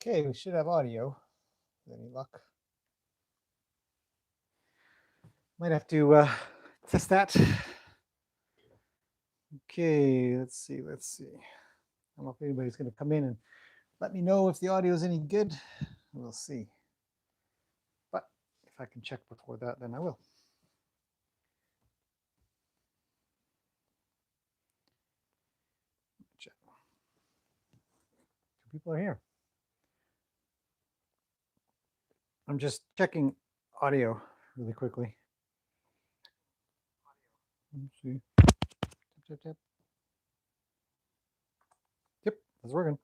Okay, we should have audio. With any luck, might have to test that. Okay, let's see. Let's see. I don't know if anybody's going to come in and let me know if the audio is any good. We'll see. But if I can check before that, then I will. Check. 2 people are here. I'm just checking audio really quickly. Let's see. Tap, tap, tap. Yep, that's working.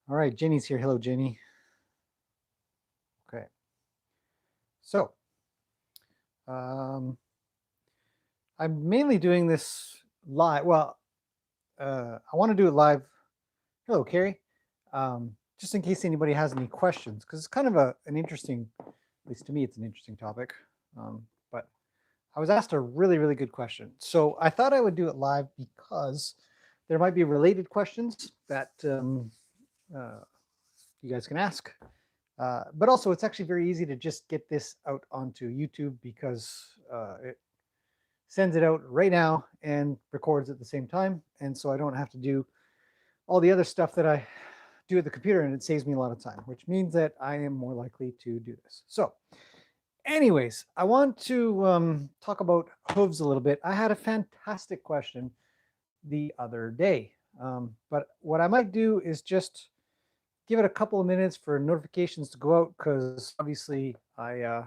All right, Jenny's here. Hello, Jenny. Okay. So, I'm mainly doing this live. Well, I want to do it live. Hello, Carrie. Just in case anybody has any questions, because it's kind of an interesting, at least to me, it's an interesting topic. But I was asked a really, really good question. So I thought I would do it live because there might be related questions that you guys can ask. But also, it's actually very easy to just get this out onto YouTube because it sends it out right now and records at the same time. And so I don't have to do all the other stuff that I do at the computer, and it saves me a lot of time, which means that I am more likely to do this. So anyways, I want to talk about hooves a little bit. I had a fantastic question the other day, but what I might do is just give it a couple of minutes for notifications to go out, because obviously I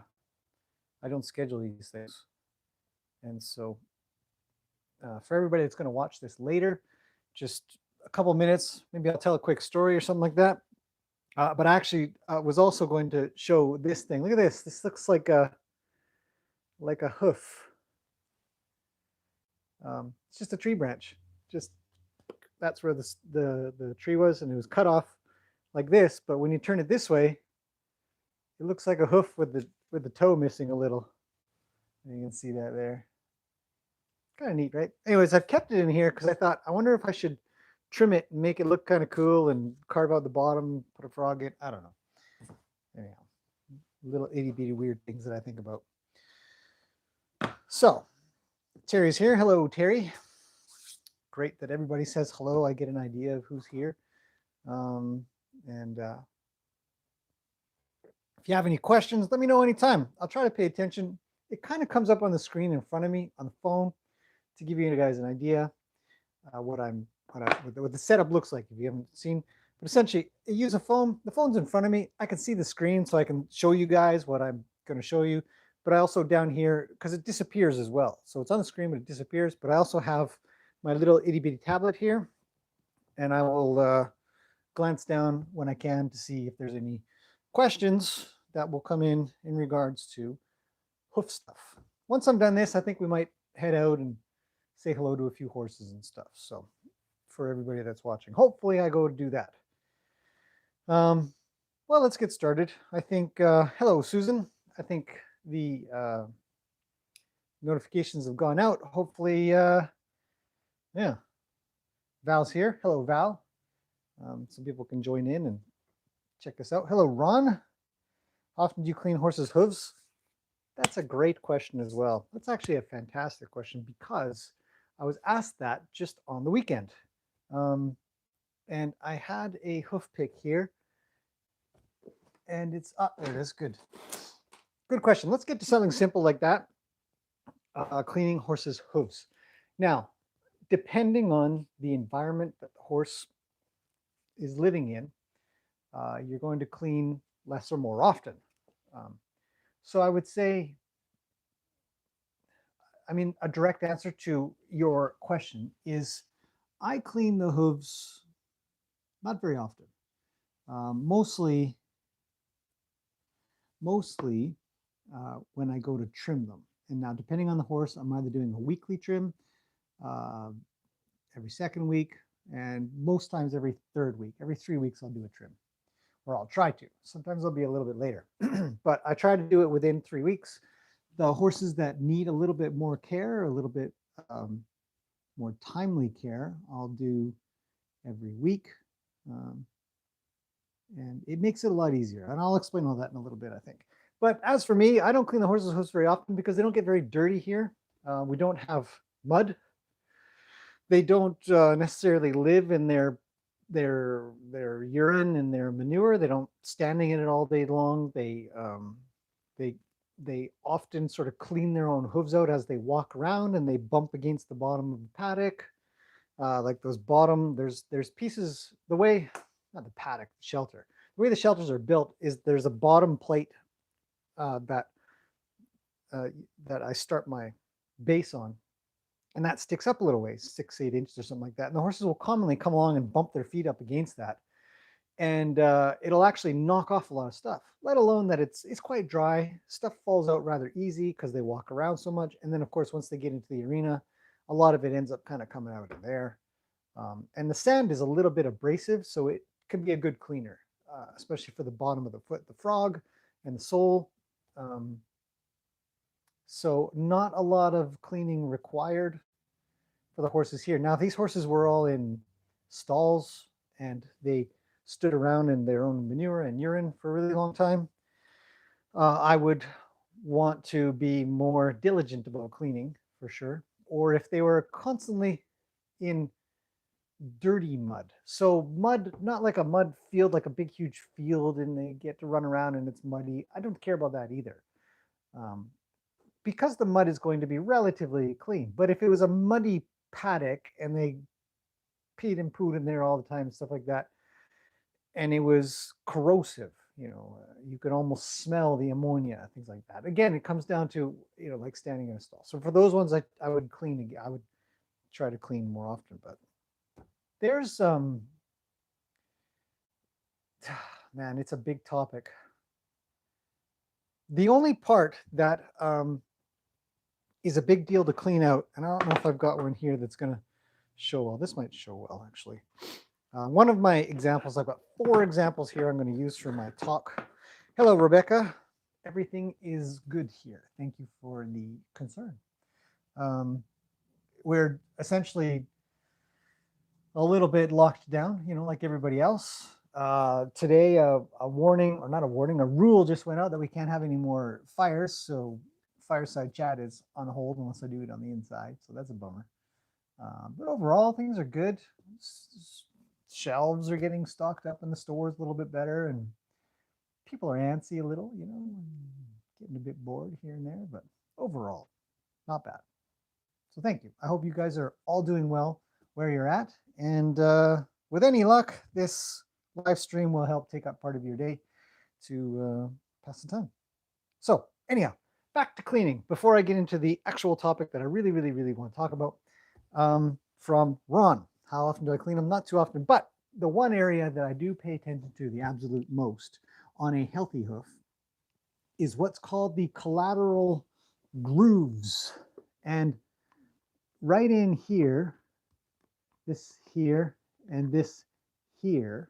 don't schedule these things. And so for everybody that's going to watch this later, just a couple of minutes, maybe I'll tell a quick story or something like that. But I actually was also going to show this thing. Look at this. This looks like a hoof. It's just a tree branch. Just that's where the tree was, and it was cut off like this. But when you turn it this way, it looks like a hoof with the toe missing a little. And you can see that there. Kind of neat, right? Anyways, I've kept it in here because I thought, I wonder if I should trim it and make it look kind of cool and carve out the bottom, put a frog in. I don't know. Anyhow, little itty bitty weird things that I think about. So, Terry's here. Hello, Terry. Great that everybody says hello. I get an idea of who's here. And if you have any questions, let me know anytime. I'll try to pay attention. It kind of comes up on the screen in front of me on the phone to give you guys an idea what the setup looks like if you haven't seen. But essentially, I use a phone. The phone's in front of me. I can see the screen, so I can show you guys what I'm going to show you. But I also down here, because it disappears as well. So it's on the screen, but it disappears. But I also have my little itty bitty tablet here, and I will glance down when I can to see if there's any questions that will come in regards to hoof stuff. Once I'm done this, I think we might head out and say hello to a few horses and stuff. So for everybody that's watching, hopefully I go to do that. Well, let's get started. I think, hello, Susan. I think the notifications have gone out. Hopefully, yeah. Val's here. Hello, Val. Some people can join in and check this out. Hello, Ron. How often do you clean horses' hooves? That's a great question as well. That's actually a fantastic question because I was asked that just on the weekend. And I had a hoof pick here, and it's up. There it is. Good. Good question. Let's get to something simple like that. Cleaning horses' hooves. Now, depending on the environment that the horse is living in, you're going to clean less or more often. So I would say, a direct answer to your question is I clean the hooves not very often. Mostly when I go to trim them. And now, depending on the horse, I'm either doing a weekly trim, every second week, and most times every third week. Every 3 weeks, I'll do a trim, or I'll try to. Sometimes I'll be a little bit later, but I try to do it within 3 weeks. The horses that need a little bit more care, a little bit more timely care, I'll do every week. and it makes it a lot easier. And I'll explain all that in a little bit, I think. But as for me, I don't clean the horses' hoofs very often because they don't get very dirty here. We don't have mud. They don't necessarily live in their urine and their manure. They don't standing in it all day long. They they often sort of clean their own hooves out as they walk around, and they bump against the bottom of the paddock. Like those bottom, there's pieces the way, not the paddock, the shelter. The way the shelters are built is there's a bottom plate uh, that uh, that I start my base on, and that sticks up a little ways, 6, 8 inches or something like that. And the horses will commonly come along and bump their feet up against that, and it'll actually knock off a lot of stuff. Let alone that it's quite dry. Stuff falls out rather easy because they walk around so much. And then of course once they get into the arena, a lot of it ends up kind of coming out of there. And the sand is a little bit abrasive, so it can be a good cleaner, especially for the bottom of the foot, the frog, and the sole. Um, so not a lot of cleaning required for the horses here. Now, these horses were all in stalls and they stood around in their own manure and urine for a really long time. I would want to be more diligent about cleaning for sure. Or if they were constantly in dirty mud. So mud, not like a mud field, like a big huge field, and they get to run around and it's muddy. I don't care about that either. Um, because the mud is going to be relatively clean. But if it was a muddy paddock and they peed and pooed in there all the time, stuff like that, and it was corrosive, you could almost smell the ammonia, things like that. Again, it comes down to, like standing in a stall. So for those ones, I would clean again. I would try to clean more often. But there's man, it's a big topic. The only part that is a big deal to clean out, and I don't know if I've got one here that's going to show well. This might show well, actually. One of my examples, I've got 4 examples here I'm going to use for my talk. Hello, Rebecca. Everything is good here. Thank you for the concern. We're essentially a little bit locked down, like everybody else. Today, a warning, or not a warning, a rule just went out that we can't have any more fires. So fireside chat is on hold unless I do it on the inside. So that's a bummer. But overall, things are good. Shelves are getting stocked up in the stores a little bit better, and people are antsy a little, getting a bit bored here and there. But overall, not bad. So thank you. I hope you guys are all doing well where you're at. And with any luck, this live stream will help take up part of your day to pass the time. So anyhow, back to cleaning. Before I get into the actual topic that I really, really, really want to talk about, from Ron, how often do I clean them? Not too often, but the one area that I do pay attention to the absolute most on a healthy hoof is what's called the collateral grooves. And right in here, this here, and this here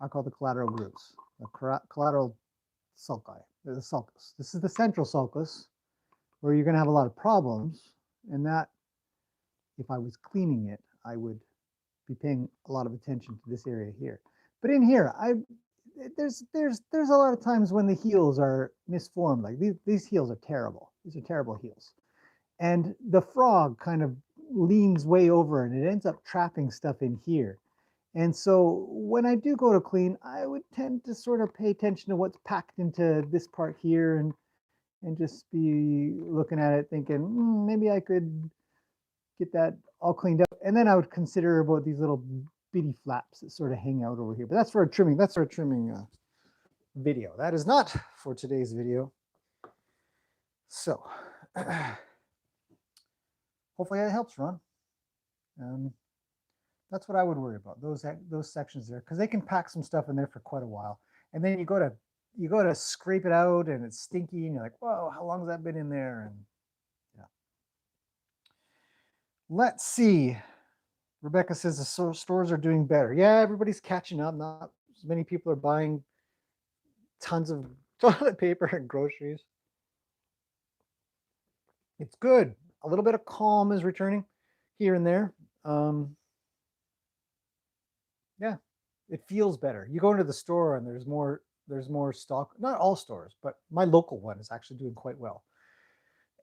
are called the collateral grooves, the collateral sulci, the sulcus. This is the central sulcus, where you're going to have a lot of problems, and that, if I was cleaning it, I would be paying a lot of attention to this area here. But in here, there's a lot of times when the heels are misformed. Like these heels are terrible. These are terrible heels. And the frog kind of leans way over and it ends up trapping stuff in here. And so when I do go to clean, I would tend to sort of pay attention to what's packed into this part here and just be looking at it thinking, maybe I could get that all cleaned up. And then I would consider about these little bitty flaps that sort of hang out over here. But that's for a trimming. That's our trimming video. That is not for today's video. So hopefully that helps, Ron. That's what I would worry about, those sections there, because they can pack some stuff in there for quite a while. And then you go to scrape it out and it's stinky and you're like, whoa, how long has that been in there? And yeah. Let's see. Rebecca says the stores are doing better. Yeah, everybody's catching up. Not as many people are buying tons of toilet paper and groceries. It's good. A little bit of calm is returning here and there. Yeah. It feels better. You go into the store and there's more stock. Not all stores, but my local one is actually doing quite well.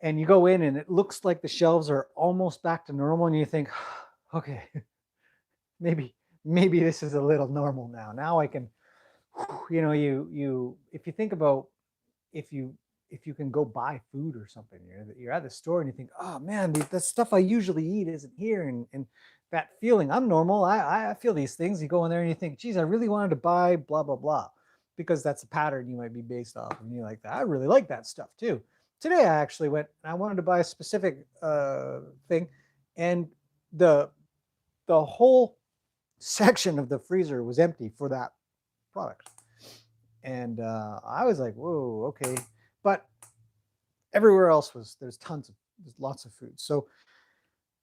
And you go in and it looks like the shelves are almost back to normal, and you think, okay, maybe maybe this is a little normal now. Now I can, you if you think about, if you if you can go buy food or something, you're at the store and you think, oh man, the stuff I usually eat isn't here, and that feeling, I'm normal, I feel these things. You go in there and you think, geez, I really wanted to buy blah blah blah, because that's a pattern you might be based off, and you're like, I really like that stuff too. Today I actually went and I wanted to buy a specific thing, and the the whole section of the freezer was empty for that product. And I was like, whoa, okay. But everywhere else there's lots of food. So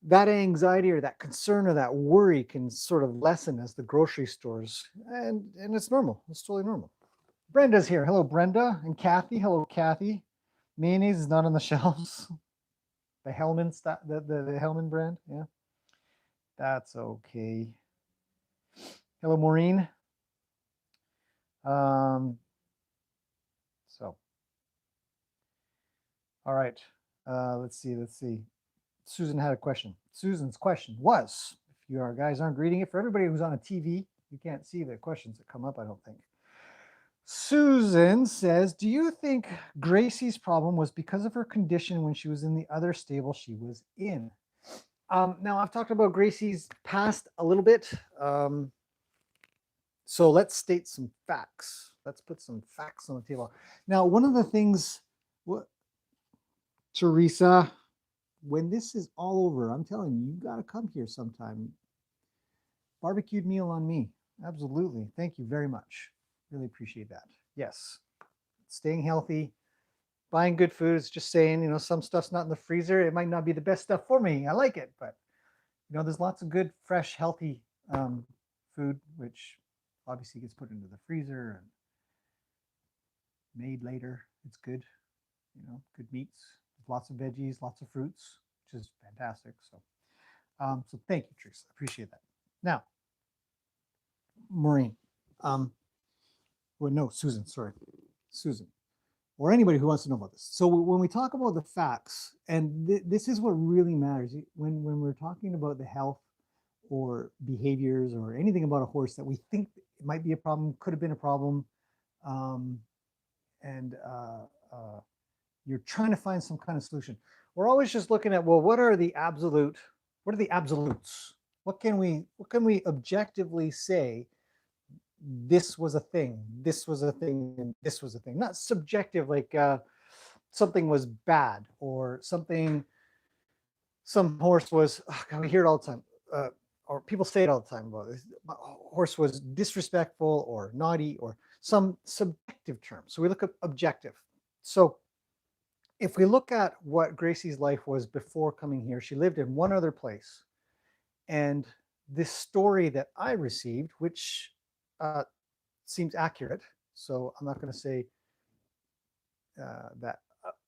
that anxiety or that concern or that worry can sort of lessen as the grocery stores, and it's normal. It's totally normal. Brenda's here. Hello, Brenda. And Kathy. Hello, Kathy. Mayonnaise is not on the shelves. The Hellman the Hellman brand. Yeah, that's okay. Hello, Maureen. Um, so, all right. Let's see. Let's see. Susan had a question. Susan's question was, if you guys aren't reading it, for everybody who's on a TV, you can't see the questions that come up, I don't think. Susan says, do you think Gracie's problem was because of her condition when she was in the other stable she was in? Now, I've talked about Gracie's past a little bit. So let's state some facts. Let's put some facts on the table. Now, one of the things, what, Teresa, when this is all over, I'm telling you, you got to come here sometime. Barbecued meal on me. Absolutely. Thank you very much. Really appreciate that. Yes. Staying healthy, buying good foods, just saying, some stuff's not in the freezer. It might not be the best stuff for me. I like it, but there's lots of good, fresh, healthy food, which obviously gets put into the freezer and made later. It's good, good meats, lots of veggies, lots of fruits, which is fantastic. So thank you, Teresa. Appreciate that. Now, Maureen, well, no, Susan, sorry, Susan, or anybody who wants to know about this. So when we talk about the facts, and this is what really matters, when we're talking about the health or behaviors or anything about a horse that we think it might be a problem, could have been a problem, and you're trying to find some kind of solution. We're always just looking at, well, what are the absolutes? What can we objectively say? This was a thing, this was a thing, and this was a thing. Not subjective, like something was bad or something. Some horse was. God, we hear it all the time, or people say it all the time about this. Horse was disrespectful or naughty or some subjective term. So we look at objective. So if we look at what Gracie's life was before coming here, she lived in one other place, and this story that I received, which seems accurate. So I'm not going to say that.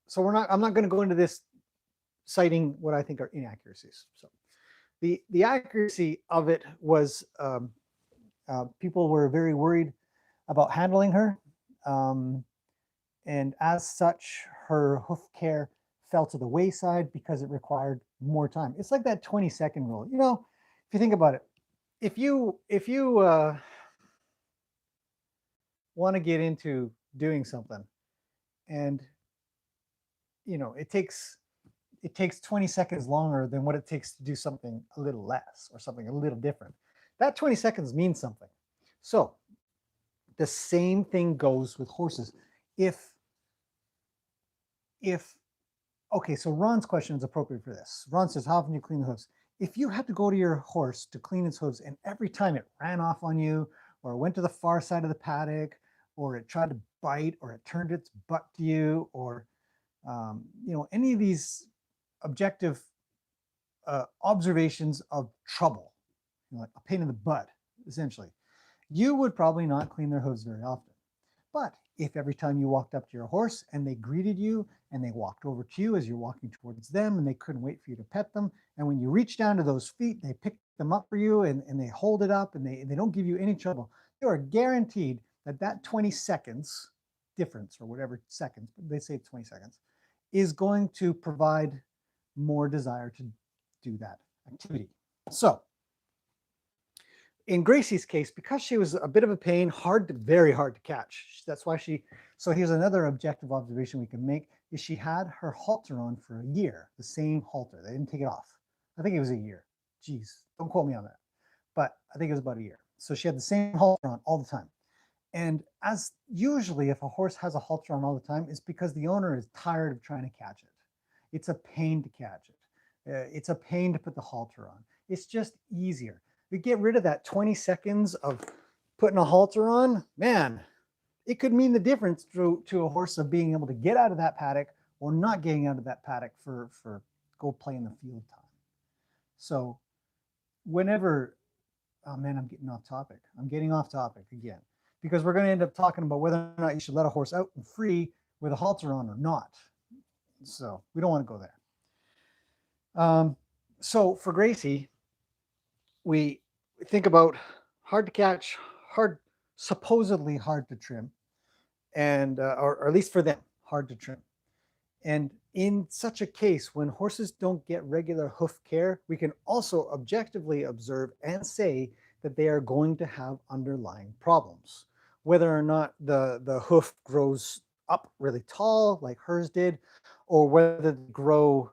So I'm not going to go into this citing what I think are inaccuracies. So the accuracy of it was people were very worried about handling her, and as such, her hoof care fell to the wayside because it required more time. It's like that 20-second rule. If you think about it, if you want to get into doing something, and it takes 20 seconds longer than what it takes to do something a little less or something a little different, that 20 seconds means something. So the same thing goes with horses. If okay, so Ron's question is appropriate for this. Ron says, how often do you clean the hooves? If you had to go to your horse to clean its hooves, and every time it ran off on you, or went to the far side of the paddock, or it tried to bite, or it turned its butt to you, or any of these objective observations of trouble, like a pain in the butt, essentially, you would probably not clean their hooves very often. But if every time you walked up to your horse and they greeted you and they walked over to you as you're walking towards them and they couldn't wait for you to pet them, and when you reached down to those feet, they picked them up for you and they hold it up and they don't give you any trouble, you are guaranteed that that 20 seconds difference or whatever seconds, but they say 20 seconds, is going to provide more desire to do that activity. So in Gracie's case, because she was a bit of a pain, very hard to catch. That's why so here's another objective observation we can make, is she had her halter on for a year, the same halter. They didn't take it off. I think it was a year. Geez, don't quote me on that. But I think it was about a year. So she had the same halter on all the time. And as usually, if a horse has a halter on all the time, it's because the owner is tired of trying to catch it. It's a pain to catch it. It's a pain to put the halter on. It's just easier. We get rid of that 20 seconds of putting a halter on, man, it could mean the difference to a horse of being able to get out of that paddock or not getting out of that paddock for go play in the field time. So whenever, oh man, I'm getting off topic. I'm getting off topic again, because we're going to end up talking about whether or not you should let a horse out and free with a halter on or not. So we don't want to go there. So for Gracie, we think about hard to catch, supposedly hard to trim, and or at least for them, hard to trim. And in such a case, when horses don't get regular hoof care, we can also objectively observe and say that they are going to have underlying problems. Whether or not the hoof grows up really tall, like hers did, or whether they grow,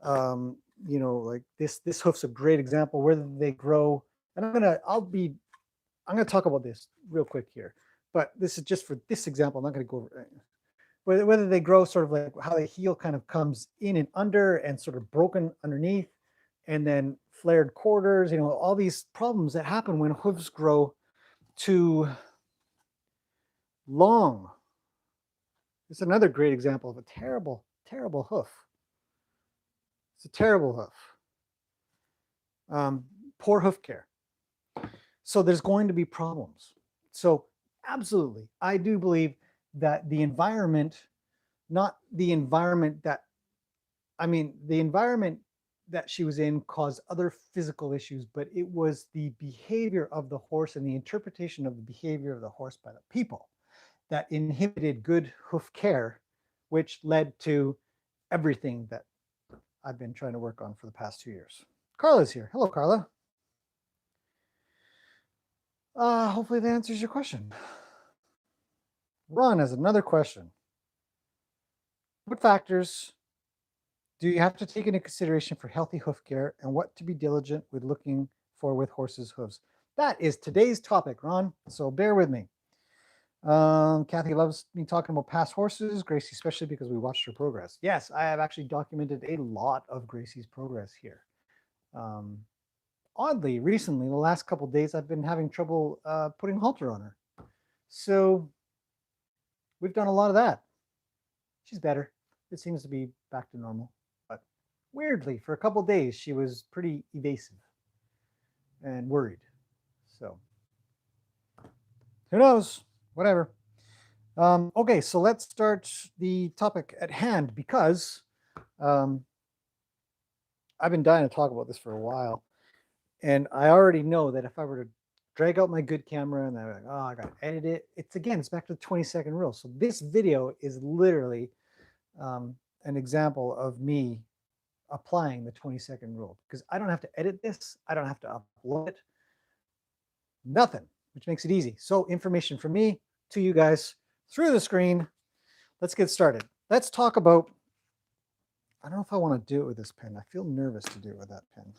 like this hoof's a great example, whether they grow, and I'm gonna talk about this real quick here, but this is just for this example. I'm not gonna go over it. Whether they grow sort of like how the heel kind of comes in and under and sort of broken underneath, and then flared quarters, all these problems that happen when hooves grow too long. It's another great example of a terrible, terrible hoof. It's a terrible hoof. Poor hoof care. So there's going to be problems. So absolutely, I do believe that the environment that she was in caused other physical issues, but it was the behavior of the horse and the interpretation of the behavior of the horse by the people that inhibited good hoof care, which led to everything that I've been trying to work on for the past 2 years. Carla's here. Hello, Carla. Hopefully that answers your question. Ron has another question. What factors do you have to take into consideration for healthy hoof care, and what to be diligent with looking for with horses' hooves? That is today's topic, Ron, so bear with me. Kathy loves me talking about past horses, Gracie especially, because we watched her progress. Yes, I have actually documented a lot of Gracie's progress here. Oddly, recently, the last couple of days, I've been having trouble putting halter on her. So we've done a lot of that. She's better. It seems to be back to normal. But weirdly, for a couple of days, she was pretty evasive and worried. So who knows? Whatever. Okay, so let's start the topic at hand, because I've been dying to talk about this for a while. And I already know that if I were to drag out my good camera and I'm like, oh, I got to edit it, it's back to the 20-second rule. So this video is literally an example of me applying the 20-second rule, because I don't have to edit this. I don't have to upload it. Nothing, which makes it easy. So information from me to you guys through the screen. Let's get started. Let's talk about, I don't know if I want to do it with this pen. I feel nervous to do it with that pen.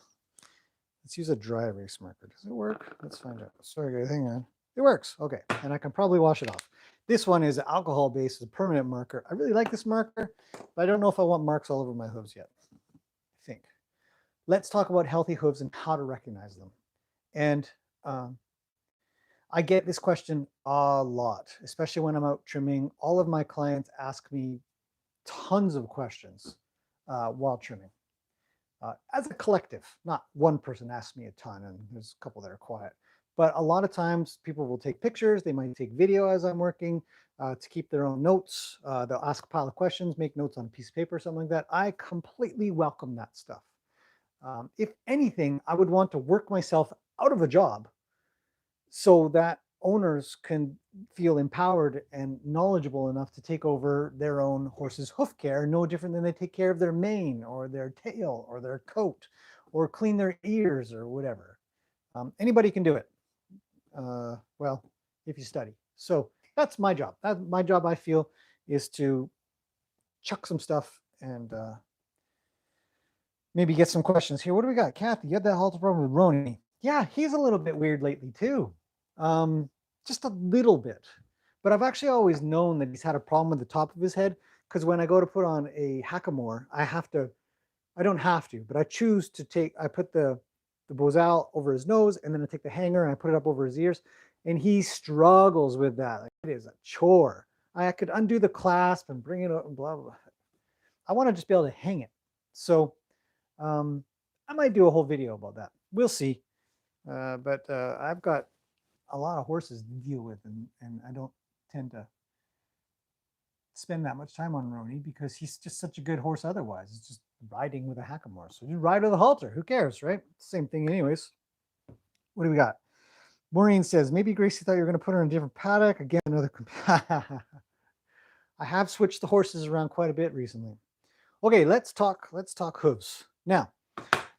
Let's use a dry erase marker. Does it work? Let's find out. Sorry, guys, hang on. It works. Okay, and I can probably wash it off. This one is alcohol-based, a permanent marker. I really like this marker, but I don't know if I want marks all over my hooves yet. I think. Let's talk about healthy hooves and how to recognize them. And I get this question a lot, especially when I'm out trimming. All of my clients ask me tons of questions while trimming. As a collective, not one person asks me a ton, and there's a couple that are quiet. But a lot of times people will take pictures, they might take video as I'm working to keep their own notes. They'll ask a pile of questions, make notes on a piece of paper, something like that. I completely welcome that stuff. If anything, I would want to work myself out of a job so that owners can feel empowered and knowledgeable enough to take over their own horse's hoof care, no different than they take care of their mane or their tail or their coat or clean their ears or whatever. Anybody can do it. Well, if you study. So that's my job. My job, I feel, is to chuck some stuff and maybe get some questions here. What do we got? Kathy, you had that halter problem with Roni. Yeah, he's a little bit weird lately too. Um, just a little bit. But I've actually always known that he's had a problem with the top of his head because when I go to put on a hackamore, I don't have to, but I choose to I put the bozal over his nose and then I take the hanger and I put it up over his ears. And he struggles with that. Like, it is a chore. I could undo the clasp and bring it up and blah, blah, blah. I want to just be able to hang it. So I might do a whole video about that. We'll see. But I've got a lot of horses to deal with, and I don't tend to spend that much time on Roni because he's just such a good horse otherwise. It's just riding with a hackamore. So you ride with a halter. Who cares, right? Same thing anyways. What do we got? Maureen says, maybe Gracie thought you were going to put her in a different paddock. Again, another... I have switched the horses around quite a bit recently. Okay, let's talk hooves. Now,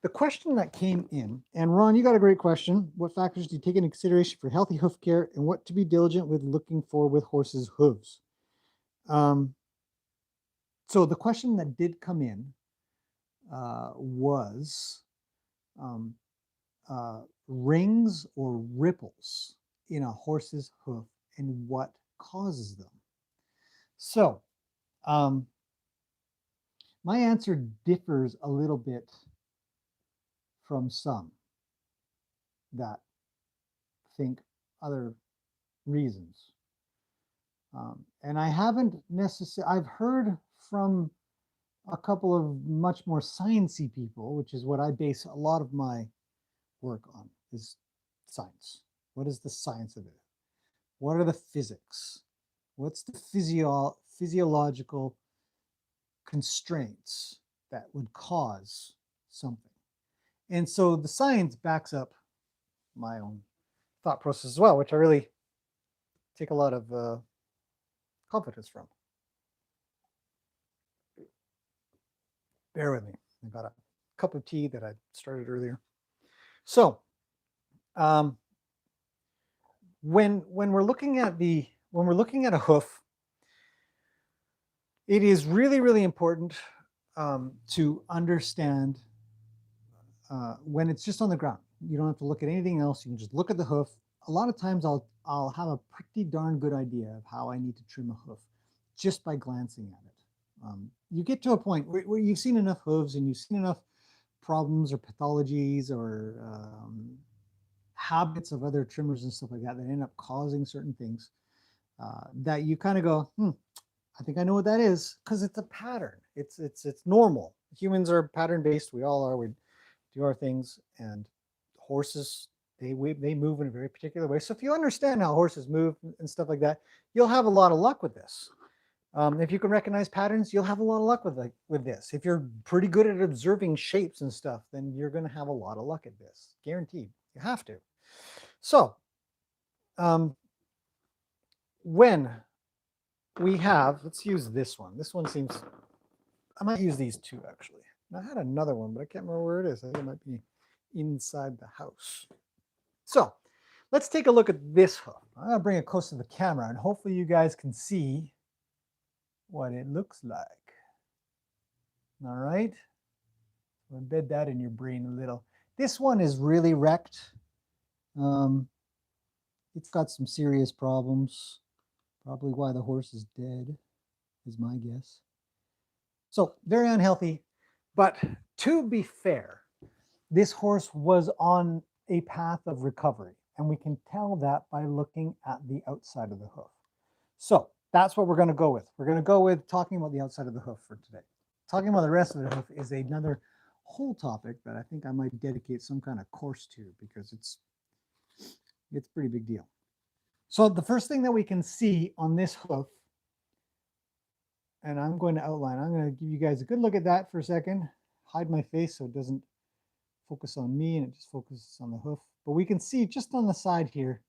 the question that came in, and Ron, you got a great question. What factors do you take into consideration for healthy hoof care and what to be diligent with looking for with horses' hooves? So the question that did come in was rings or ripples in a horse's hoof and what causes them. So my answer differs a little bit from some that think other reasons. And I haven't necessarily, I've heard from a couple of much more sciencey people, which is what I base a lot of my work on, is science. What is the science of it? What are the physics? What's the physiological constraints that would cause something? And so the science backs up my own thought process as well, which I really take a lot of confidence from. Bear with me. I got a cup of tea that I started earlier. So when we're looking at a hoof, it is really, really important to understand when it's just on the ground. You don't have to look at anything else. You can just look at the hoof. A lot of times I'll have a pretty darn good idea of how I need to trim a hoof just by glancing at it. You get to a point where you've seen enough hooves and you've seen enough problems or pathologies or habits of other trimmers and stuff like that end up causing certain things that you kind of go, I think I know what that is, because it's a pattern. It's normal. Humans are pattern based. We all are. We do our things, and horses, they move in a very particular way. So if you understand how horses move and stuff like that, you'll have a lot of luck with this. If you can recognize patterns, you'll have a lot of luck with this. If you're pretty good at observing shapes and stuff, then you're going to have a lot of luck at this. Guaranteed. You have to. So when we have, let's use this one. This one seems, I might use these two actually. I had another one, but I can't remember where it is. I think it might be inside the house. So let's take a look at this hoof. I'm going to bring it close to the camera and hopefully you guys can see what it looks like. All right. Embed that in your brain a little. This one is really wrecked. It's got some serious problems. Probably why the horse is dead, is my guess. So very unhealthy. But to be fair, this horse was on a path of recovery. And we can tell that by looking at the outside of the hoof. So that's what we're going to go with. We're going to go with talking about the outside of the hoof for today. Talking about the rest of the hoof is another whole topic that I think I might dedicate some kind of course to because it's a pretty big deal. So the first thing that we can see on this hoof, and I'm going to outline, I'm going to give you guys a good look at that for a second, hide my face so it doesn't focus on me and it just focuses on the hoof. But we can see just on the side here,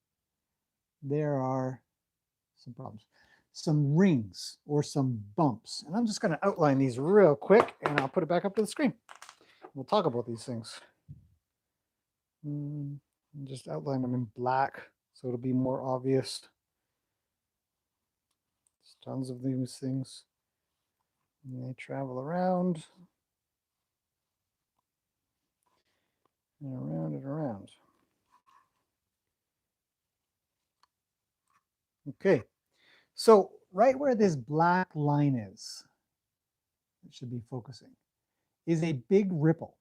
there are some problems, some rings or some bumps. And I'm just going to outline these real quick and I'll put it back up to the screen. We'll talk about these things. Just outline them in black so it'll be more obvious. There's tons of these things. And they travel around and around and around. Okay, so right where this black line is, it should be focusing, is a big ripple.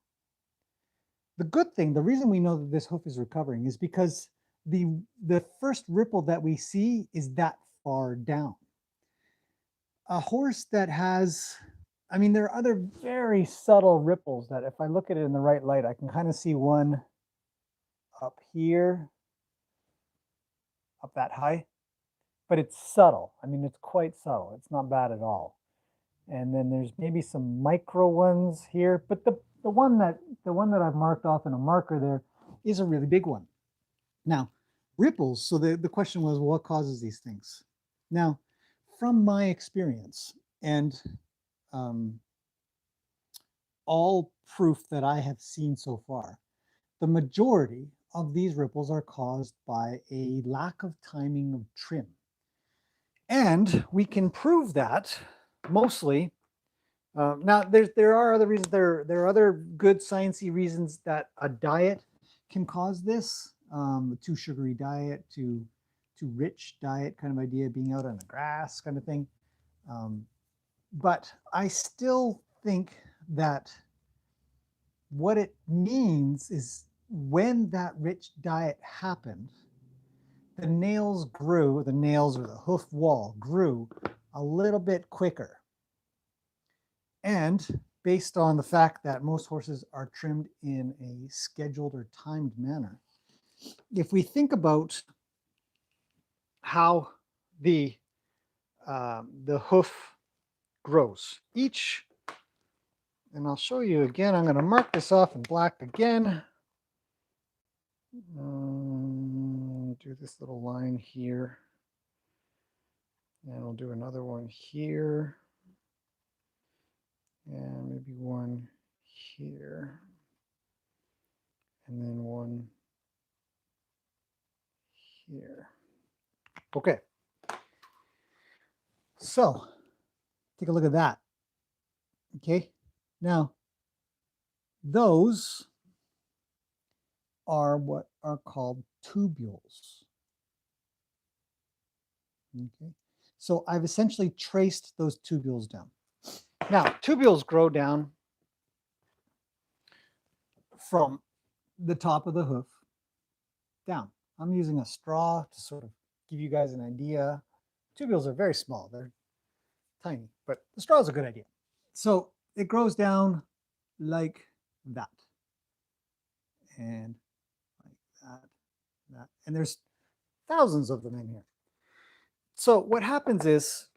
The good thing, the reason we know that this hoof is recovering is because the first ripple that we see is that far down. A horse that has, I mean, there are other very subtle ripples that if I look at it in the right light, I can kind of see one up here, up that high, but it's subtle. I mean, it's quite subtle. It's not bad at all. And then there's maybe some micro ones here, but the one that I've marked off in a marker there is a really big one. Now, ripples, so the question was, what causes these things? Now, from my experience and all proof that I have seen so far, the majority of these ripples are caused by a lack of timing of trim. And we can prove that mostly. Now, there are other reasons. There are other good sciencey reasons that a diet can cause this. Too sugary diet, too rich diet kind of idea, being out on the grass kind of thing. But I still think that what it means is when that rich diet happened, the nails grew, the nails or the hoof wall grew a little bit quicker. And based on the fact that most horses are trimmed in a scheduled or timed manner, if we think about how the hoof grows, and I'll show you again, I'm going to mark this off in black again. Do this little line here, and we'll do another one here, and maybe one here, and then one here. Okay, so take a look at that. Okay, now those are what are called tubules. Okay, so I've essentially traced those tubules down. Now, tubules grow down from the top of the hoof down. I'm using a straw to sort of give you guys an idea. Tubules are very small, they're tiny, but the straw is a good idea. So it grows down like that, and like that, and there's thousands of them in here. So what happens is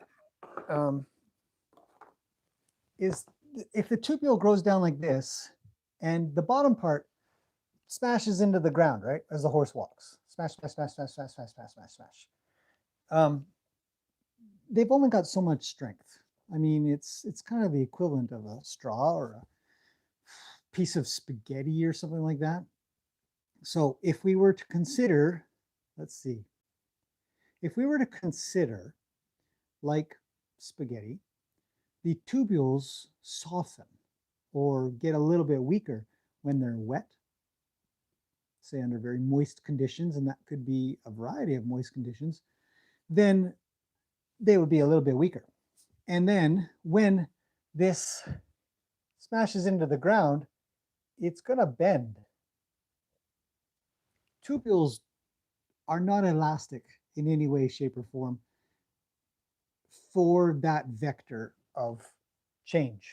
if the tubule grows down like this, and the bottom part smashes into the ground, right, as the horse walks, smash, smash, smash, smash, smash, smash, smash, smash, smash. They've only got so much strength. I mean, it's kind of the equivalent of a straw or a piece of spaghetti or something like that. So if we were to consider, let's see, if we were to consider like spaghetti, the tubules soften or get a little bit weaker when they're wet, say under very moist conditions, and that could be a variety of moist conditions, then they would be a little bit weaker. And then when this smashes into the ground, it's going to bend. Tubules are not elastic in any way, shape, or form for that vector of change.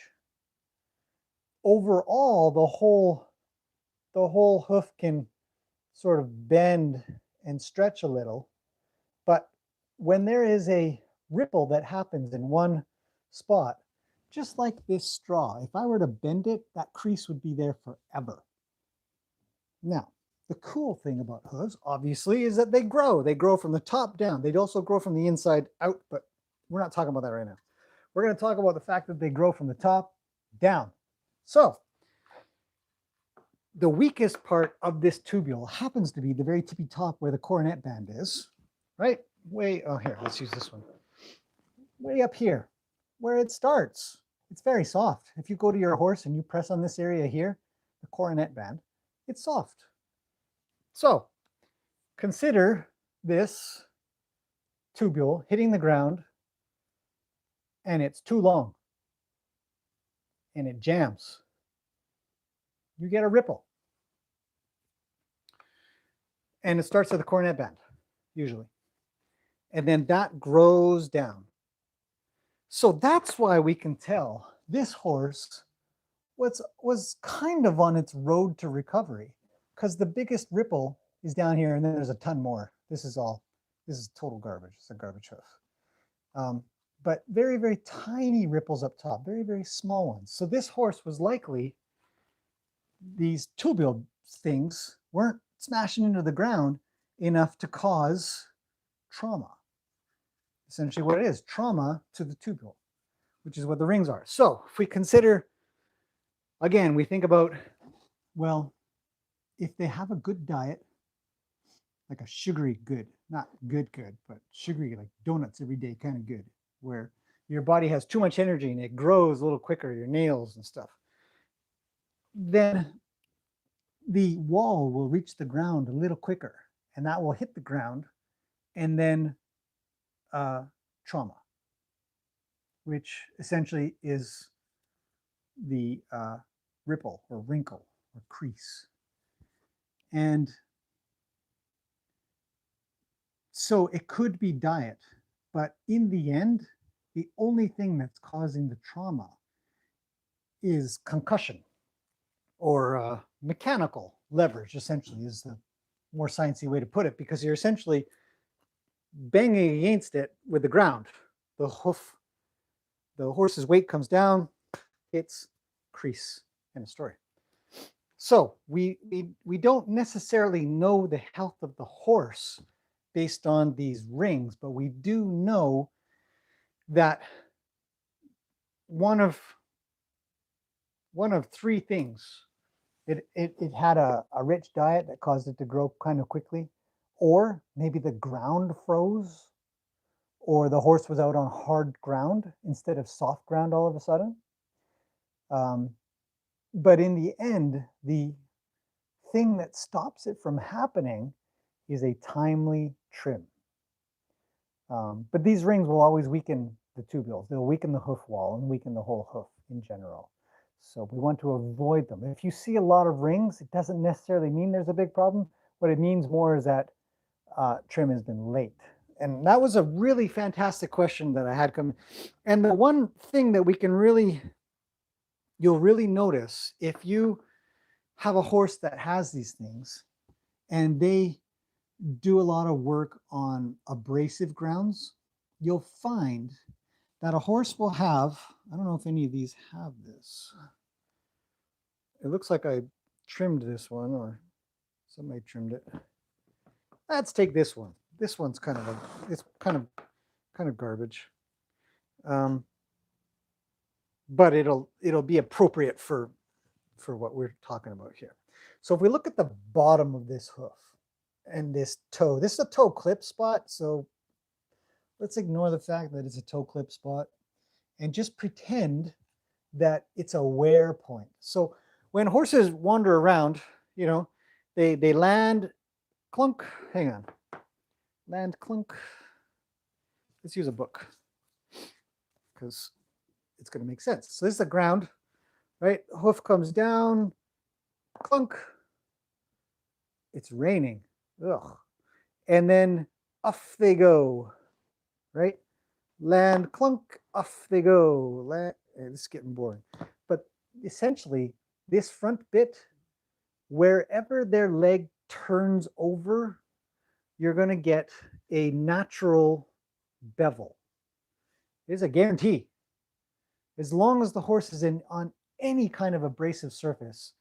Overall, the whole hoof can sort of bend and stretch a little, but when there is a ripple that happens in one spot, just like this straw, if I were to bend it, that crease would be there forever. Now, the cool thing about hooves, obviously, is that they grow. They grow from the top down. They also grow from the inside out, but we're not talking about that right now. We're going to talk about the fact that they grow from the top down. So, the weakest part of this tubule happens to be the very tippy top where the coronet band is, right? Here, let's use this one. Way up here, where it starts. It's very soft. If you go to your horse and you press on this area here, the coronet band, it's soft. So consider this tubule hitting the ground and it's too long and it jams. You get a ripple. And it starts at the coronet band, usually. And then that grows down. So that's why we can tell this horse was kind of on its road to recovery, because the biggest ripple is down here and then there's a ton more. This is total garbage. It's a garbage hoof. But very, very tiny ripples up top, very, very small ones. So this horse was likely, these tubule things weren't smashing into the ground enough to cause trauma. Essentially what it is, trauma to the tubule, which is what the rings are. So if we consider, again, we think about, well, if they have a good diet, like a sugary good, not good, but sugary, like donuts every day kind of good, where your body has too much energy and it grows a little quicker, your nails and stuff, then the wall will reach the ground a little quicker and that will hit the ground and then trauma, which essentially is the ripple or wrinkle or crease. And so it could be diet, but in the end, the only thing that's causing the trauma is concussion or mechanical leverage, essentially, is the more sciencey way to put it, because you're essentially banging against it with the ground. The hoof, the horse's weight comes down, hits, crease, end of story. So we don't necessarily know the health of the horse based on these rings, but we do know that one of three things. It had a rich diet that caused it to grow kind of quickly, or maybe the ground froze, or the horse was out on hard ground instead of soft ground all of a sudden. But in the end, the thing that stops it from happening is a timely trim. But these rings will always weaken the tubules. They'll weaken the hoof wall and weaken the whole hoof in general. So we want to avoid them. If you see a lot of rings, it doesn't necessarily mean there's a big problem. What it means more is that trim has been late. And that was a really fantastic question that I had come. And the one thing that we can you'll really notice if you have a horse that has these things and they do a lot of work on abrasive grounds, you'll find that a horse will have, I don't know if any of these have this. It looks like I trimmed this one or somebody trimmed it. Let's take this one. This one's it's kind of garbage. But it'll be appropriate for what we're talking about here. So if we look at the bottom of this hoof and this toe, this is a toe clip spot. So let's ignore the fact that it's a toe clip spot and just pretend that it's a wear point. So when horses wander around, they land, clunk, hang on, land, clunk. Let's use a book because it's going to make sense. So this is the ground, right? Hoof comes down, clunk. It's raining. Ugh. And then off they go, right? Land, clunk, off they go. Land. This is getting boring. But essentially, this front bit, wherever their leg turns over, you're going to get a natural bevel. It's a guarantee. As long as the horse is on any kind of abrasive surface,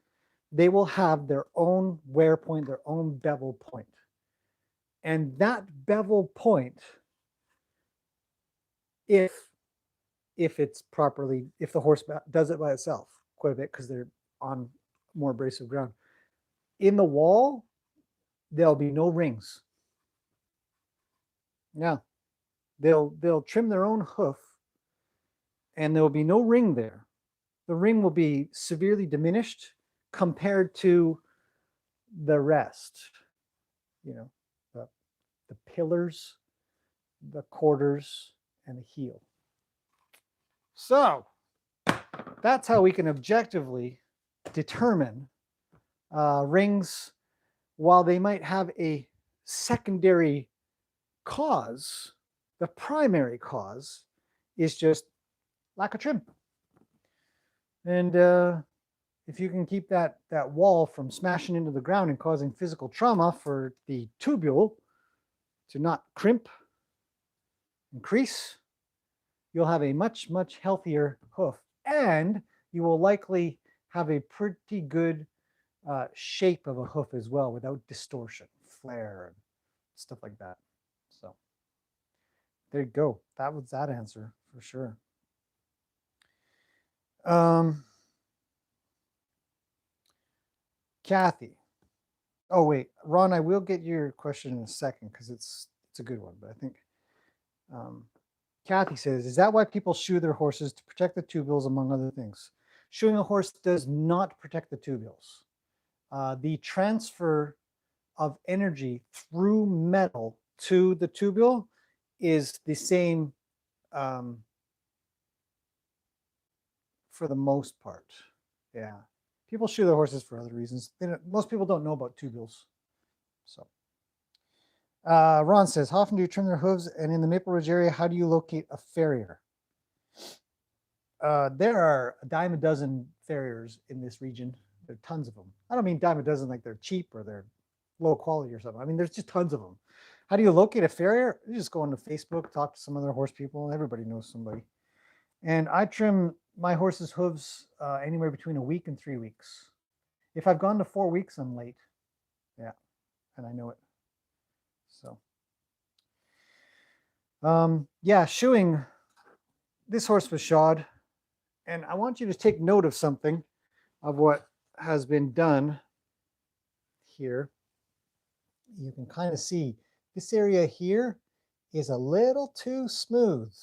they will have their own wear point, their own bevel point. And that bevel point, if it's properly, if the horse does it by itself quite a bit because they're on more abrasive ground, in the wall, there'll be no rings. Yeah, they'll trim their own hoof, and there will be no ring there. The ring will be severely diminished compared to the rest. You know, the pillars, the quarters, and the heel. So that's how we can objectively determine rings. While they might have a secondary cause, the primary cause is just lack of trim. And if you can keep that wall from smashing into the ground and causing physical trauma for the tubule to not crimp and crease, you'll have a much, much healthier hoof. And you will likely have a pretty good shape of a hoof as well without distortion, flare, and stuff like that. So there you go. That was that answer for sure. Kathy. Oh wait, Ron, I will get your question in a second because it's a good one. But I think Kathy says, "Is that why people shoe their horses to protect the tubules, among other things?" Shoeing a horse does not protect the tubules. The transfer of energy through metal to the tubule is the same for the most part. Yeah. People shoe their horses for other reasons. Most people don't know about tubules. So, Ron says, "How often do you trim their hooves? And in the Maple Ridge area, how do you locate a farrier?" There are a dime a dozen farriers in this region. There are tons of them. I don't mean dime a dozen like they're cheap or they're low quality or something. I mean, there's just tons of them. How do you locate a farrier? You just go onto Facebook, talk to some other horse people. Everybody knows somebody. And I trim my horse's hooves anywhere between a week and 3 weeks. If I've gone to 4 weeks, I'm late. Yeah, and I know it. So, yeah, shoeing. This horse was shod, and I want you to take note of something of what has been done here. You can kind of see this area here is a little too smooth.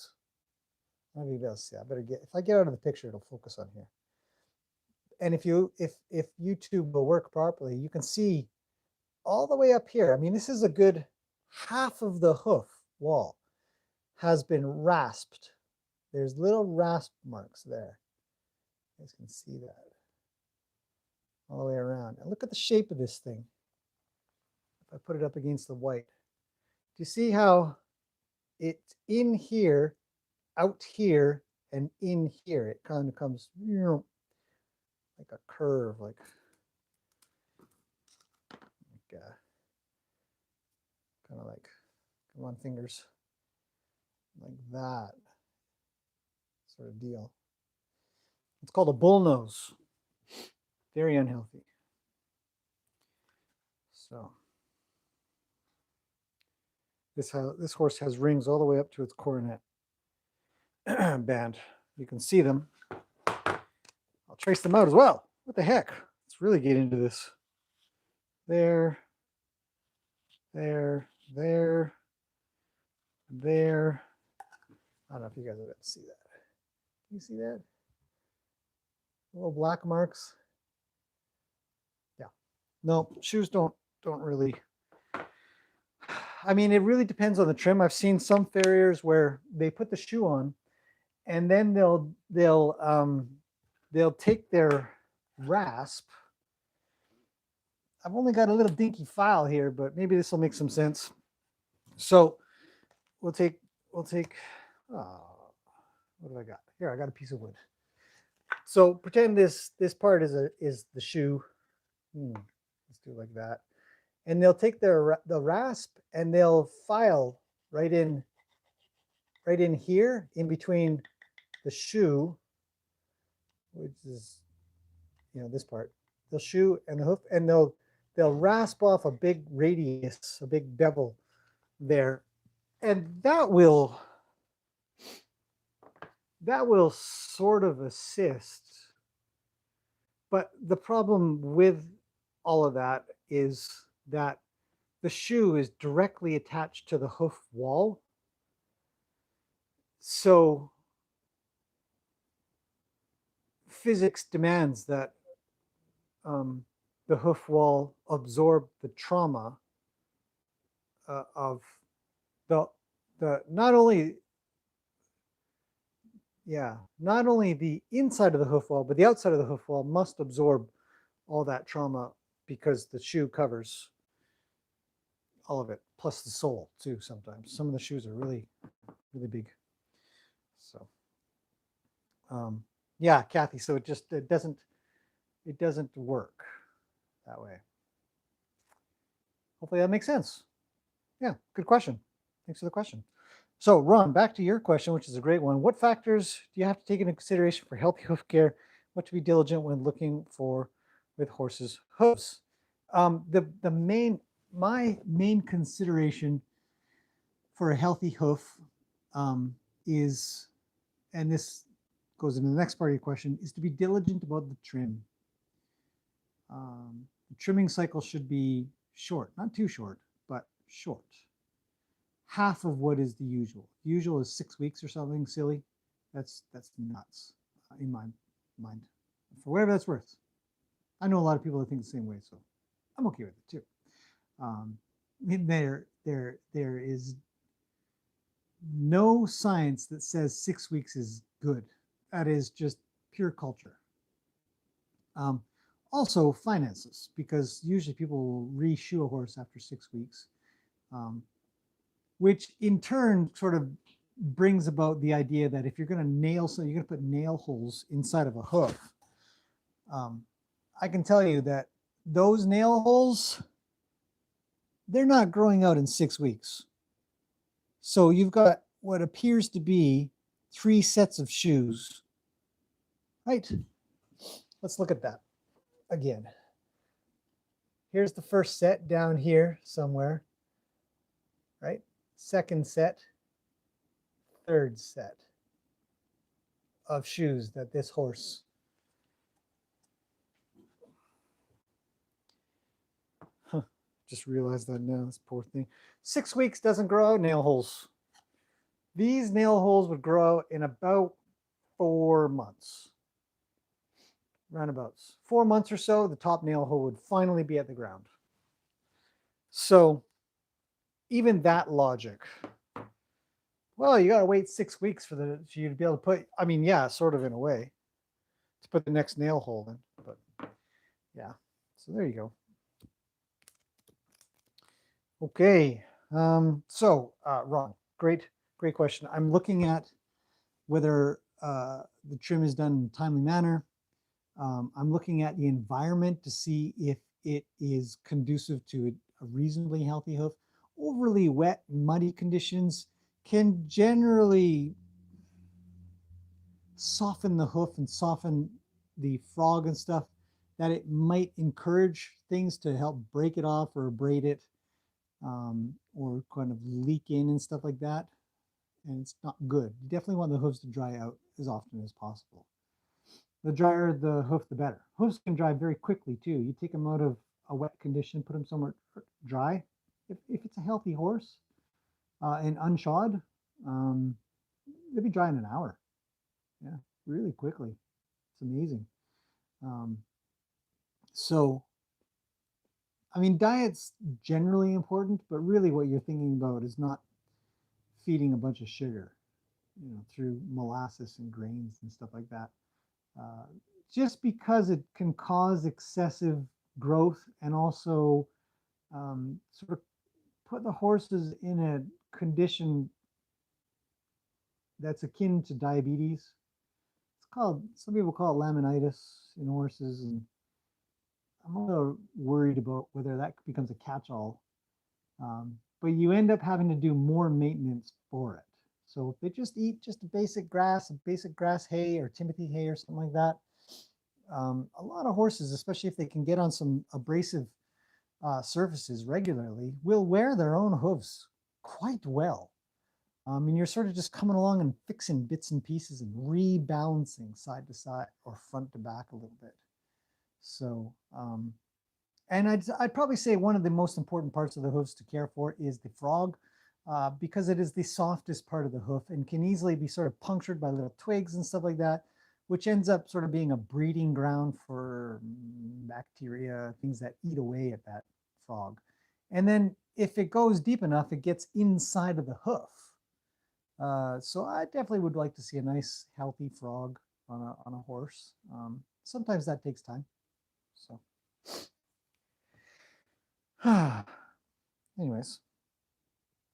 Let me be able to see. I better get, if I get out of the picture, it'll focus on here. And if YouTube will work properly, you can see all the way up here. I mean, this is a good half of the hoof wall has been rasped. There's little rasp marks there. You guys can see that all the way around. And look at the shape of this thing. If I put it up against the white, do you see how it's in here, out here, and in here? It kind of comes like a curve, like kind of like, come on, fingers, like that sort of deal. It's called a bull nose. Very unhealthy. So this horse has rings all the way up to its coronet band. You can see them. I'll trace them out as well. What the heck? Let's really get into this. There, there, there, there. I don't know if you guys are able to see that. Can you see that? Little black marks. Yeah. No, shoes don't really. I mean, it really depends on the trim. I've seen some farriers where they put the shoe on, and then they'll take their rasp. I've only got a little dinky file here, but maybe this will make some sense. So we'll take. What have I got here? I got a piece of wood. So pretend this part is the shoe. Let's do it like that. And they'll take the rasp and they'll file right in here in between the shoe, which is this part, the shoe and the hoof, and they'll rasp off a big radius, a big bevel there, and that will sort of assist. But the problem with all of that is that the shoe is directly attached to the hoof wall. So physics demands that um, the hoof wall absorb the trauma of the not only, yeah, not only the inside of the hoof wall, but the outside of the hoof wall must absorb all that trauma because the shoe covers all of it, plus the sole too. Sometimes some of the shoes are really, really big. So, yeah, Kathy. So it doesn't work that way. Hopefully that makes sense. Yeah, good question. Thanks for the question. So, Ron, back to your question, which is a great one. What factors do you have to take into consideration for healthy hoof care? What to be diligent when looking for with horses' hooves? The my main consideration for a healthy hoof is, and this goes into the next part of your question, is to be diligent about the trim. The trimming cycle should be short, not too short, but short. Half of what is the usual. Usual is 6 weeks or something silly. That's nuts in my mind. For whatever that's worth. I know a lot of people that think the same way, so I'm okay with it too. There is no science that says 6 weeks is good. That is just pure culture. Also, finances, because usually people will re-shoe a horse after 6 weeks, which in turn sort of brings about the idea that if you're going to nail, so you're going to put nail holes inside of a hoof. I can tell you that those nail holes, they're not growing out in 6 weeks. So you've got what appears to be 3 sets of shoes, right? Let's look at that again. Here's the first set down here somewhere, right? Second set, third set of shoes that this horse just realized that now, this poor thing. 6 weeks doesn't grow out nail holes. These nail holes would grow out in about 4 months. Roundabouts. 4 months or so, the top nail hole would finally be at the ground. So even that logic, well, you got to wait 6 weeks for you to be able to put, I mean, yeah, sort of in a way, to put the next nail hole in. But yeah, so there you go. Okay, Ron, great question. I'm looking at whether the trim is done in a timely manner. I'm looking at the environment to see if it is conducive to a reasonably healthy hoof. Overly wet, muddy conditions can generally soften the hoof and soften the frog and stuff, that it might encourage things to help break it off or abrade it, or kind of leak in and stuff like that. And it's not good. You definitely want the hooves to dry out as often as possible. The drier the hoof, the better. Hoofs can dry very quickly too. You take them out of a wet condition, put them somewhere dry. If it's a healthy horse and unshod, they'll be dry in an hour. Yeah, really quickly. It's amazing. So, I mean, diet's generally important, but really what you're thinking about is not feeding a bunch of sugar, through molasses and grains and stuff like that. Just because it can cause excessive growth and also sort of put the horses in a condition that's akin to diabetes. It's called, some people call it laminitis in horses, and I'm a little worried about whether that becomes a catch-all. But you end up having to do more maintenance for it. So if they just eat just a basic grass hay or Timothy hay or something like that, A lot of horses, especially if they can get on some abrasive surfaces regularly, will wear their own hooves quite well. And you're sort of just coming along and fixing bits and pieces and rebalancing side to side or front to back a little bit. So, and I'd probably say one of the most important parts of the hooves to care for is the frog, because it is the softest part of the hoof and can easily be sort of punctured by little twigs and stuff like that, which ends up sort of being a breeding ground for bacteria, things that eat away at that frog. And then if it goes deep enough, it gets inside of the hoof. So I definitely would like to see a nice healthy frog on a horse. Sometimes that takes time. So anyways,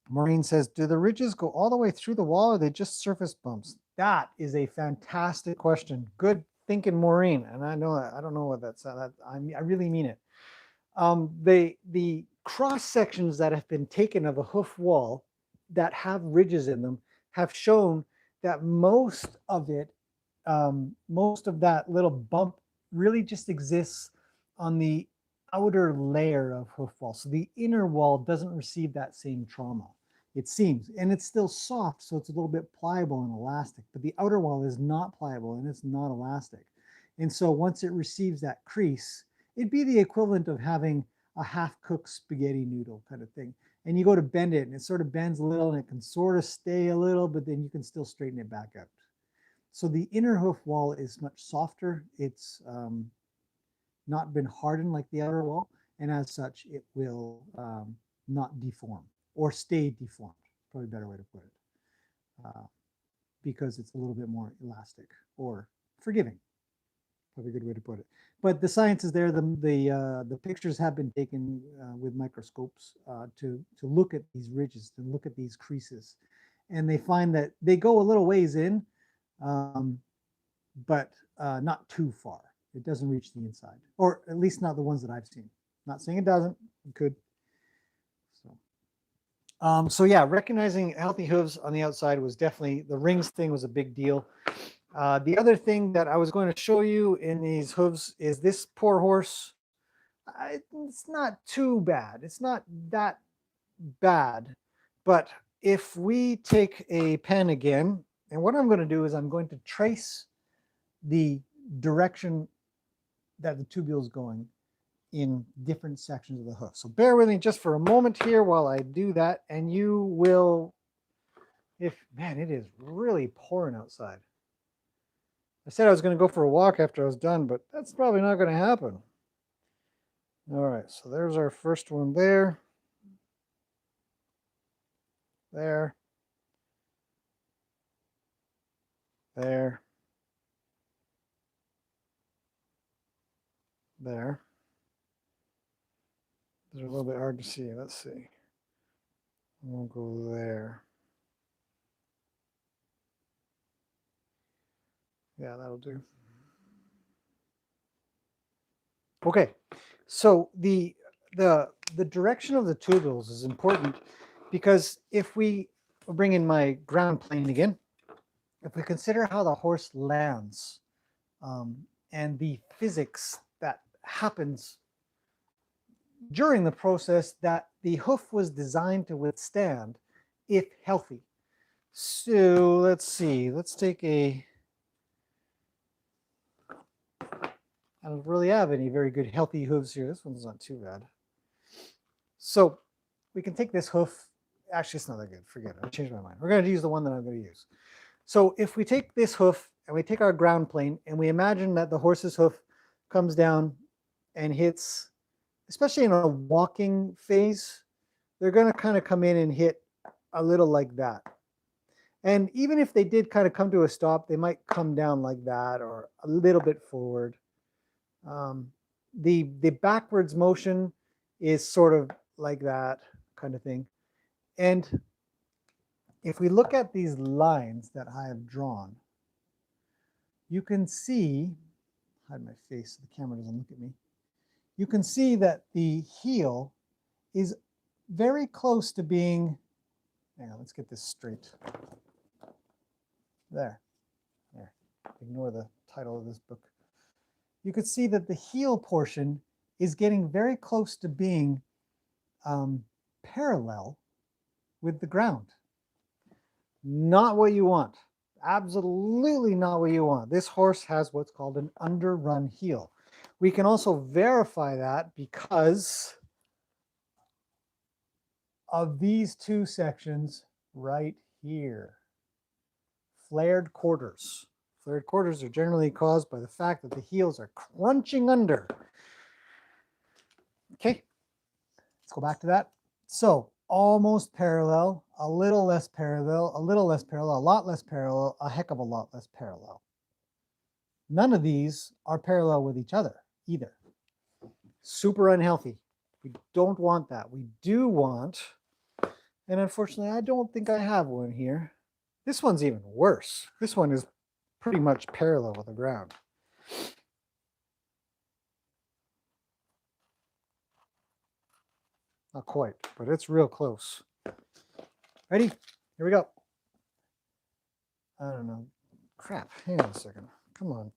Maureen says, do the ridges go all the way through the wall or are they just surface bumps? That is a fantastic question. Good thinking, Maureen. And I don't know what that's, I really mean it. The cross sections that have been taken of a hoof wall that have ridges in them have shown that most of that little bump really just exists on the outer layer of hoof wall. So the inner wall doesn't receive that same trauma, it seems. And it's still soft, so it's a little bit pliable and elastic, but the outer wall is not pliable and it's not elastic. And so once it receives that crease, it'd be the equivalent of having a half-cooked spaghetti noodle kind of thing. And you go to bend it and it sort of bends a little and it can sort of stay a little, but then you can still straighten it back out. So the inner hoof wall is much softer. It's not been hardened like the outer wall. And as such, it will not deform or stay deformed. Probably a better way to put it. Because it's a little bit more elastic or forgiving. Probably a good way to put it. But the science is there. The pictures have been taken with microscopes to look at these ridges, to look at these creases, and they find that they go a little ways in, but not too far. It doesn't reach the inside, or at least not the ones that I've seen. Not saying it doesn't. It could. So yeah, recognizing healthy hooves on the outside was definitely, the rings thing was a big deal. The other thing that I was going to show you in these hooves is this poor horse. It's not too bad. It's not that bad. But if we take a pen again, and what I'm going to do is I'm going to trace the direction that the tubule is going in different sections of the hoof. So bear with me just for a moment here while I do that, and you will, man, it is really pouring outside. I said I was going to go for a walk after I was done, but that's probably not going to happen. All right, so there's our first one there. There. There. There. These are a little bit hard to see. Let's see. We'll go there. Yeah, that'll do. Okay, so the direction of the tubules is important because if we bring in my ground plane again, if we consider how the horse lands and the physics that happens during the process that the hoof was designed to withstand if healthy. So let's see, let's take I don't really have any very good healthy hooves here. This one's not too bad. So we can take this hoof. Actually, it's not that good. Forget it. I changed my mind. We're going to use the one that I'm going to use. So if we take this hoof and we take our ground plane and we imagine that the horse's hoof comes down and hits, especially in a walking phase, they're going to kind of come in and hit a little like that. And even if they did kind of come to a stop, they might come down like that or a little bit forward. The backwards motion is sort of like that kind of thing. And if we look at these lines that I have drawn, you can see, hide my face so the camera doesn't look at me. You can see that the heel is very close to being, hang on, let's get this straight. There. Ignore the title of this book. you could see that the heel portion is getting very close to being parallel with the ground. Not what you want. Absolutely not what you want. This horse has what's called an underrun heel. We can also verify that because of these two sections right here. Flared quarters. Flared quarters are generally caused by the fact that the heels are crunching under. Okay, let's go back to that. So almost parallel, a little less parallel, a little less parallel, a lot less parallel, a heck of a lot less parallel. None of these are parallel with each other either. Super unhealthy. We don't want that. We do want, and unfortunately, I don't think I have one here. This one's even worse. This one is pretty much parallel with the ground. Not quite, but it's real close. Ready? Here we go. I don't know. Crap. Hang on a second. Come on.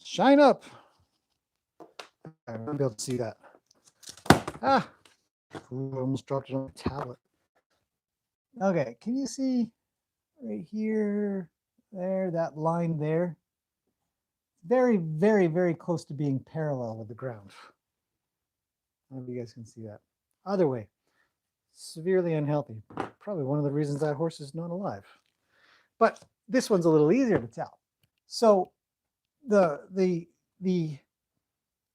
Shine up. I won't be able to see that. Ah. Ooh, I almost dropped it on the tablet. Okay. Can you see right here, there, that line there? Very, very, very close to being parallel with the ground. I don't know if you guys can see that. Either way, severely unhealthy. Probably one of the reasons that horse is not alive. But this one's a little easier to tell. So the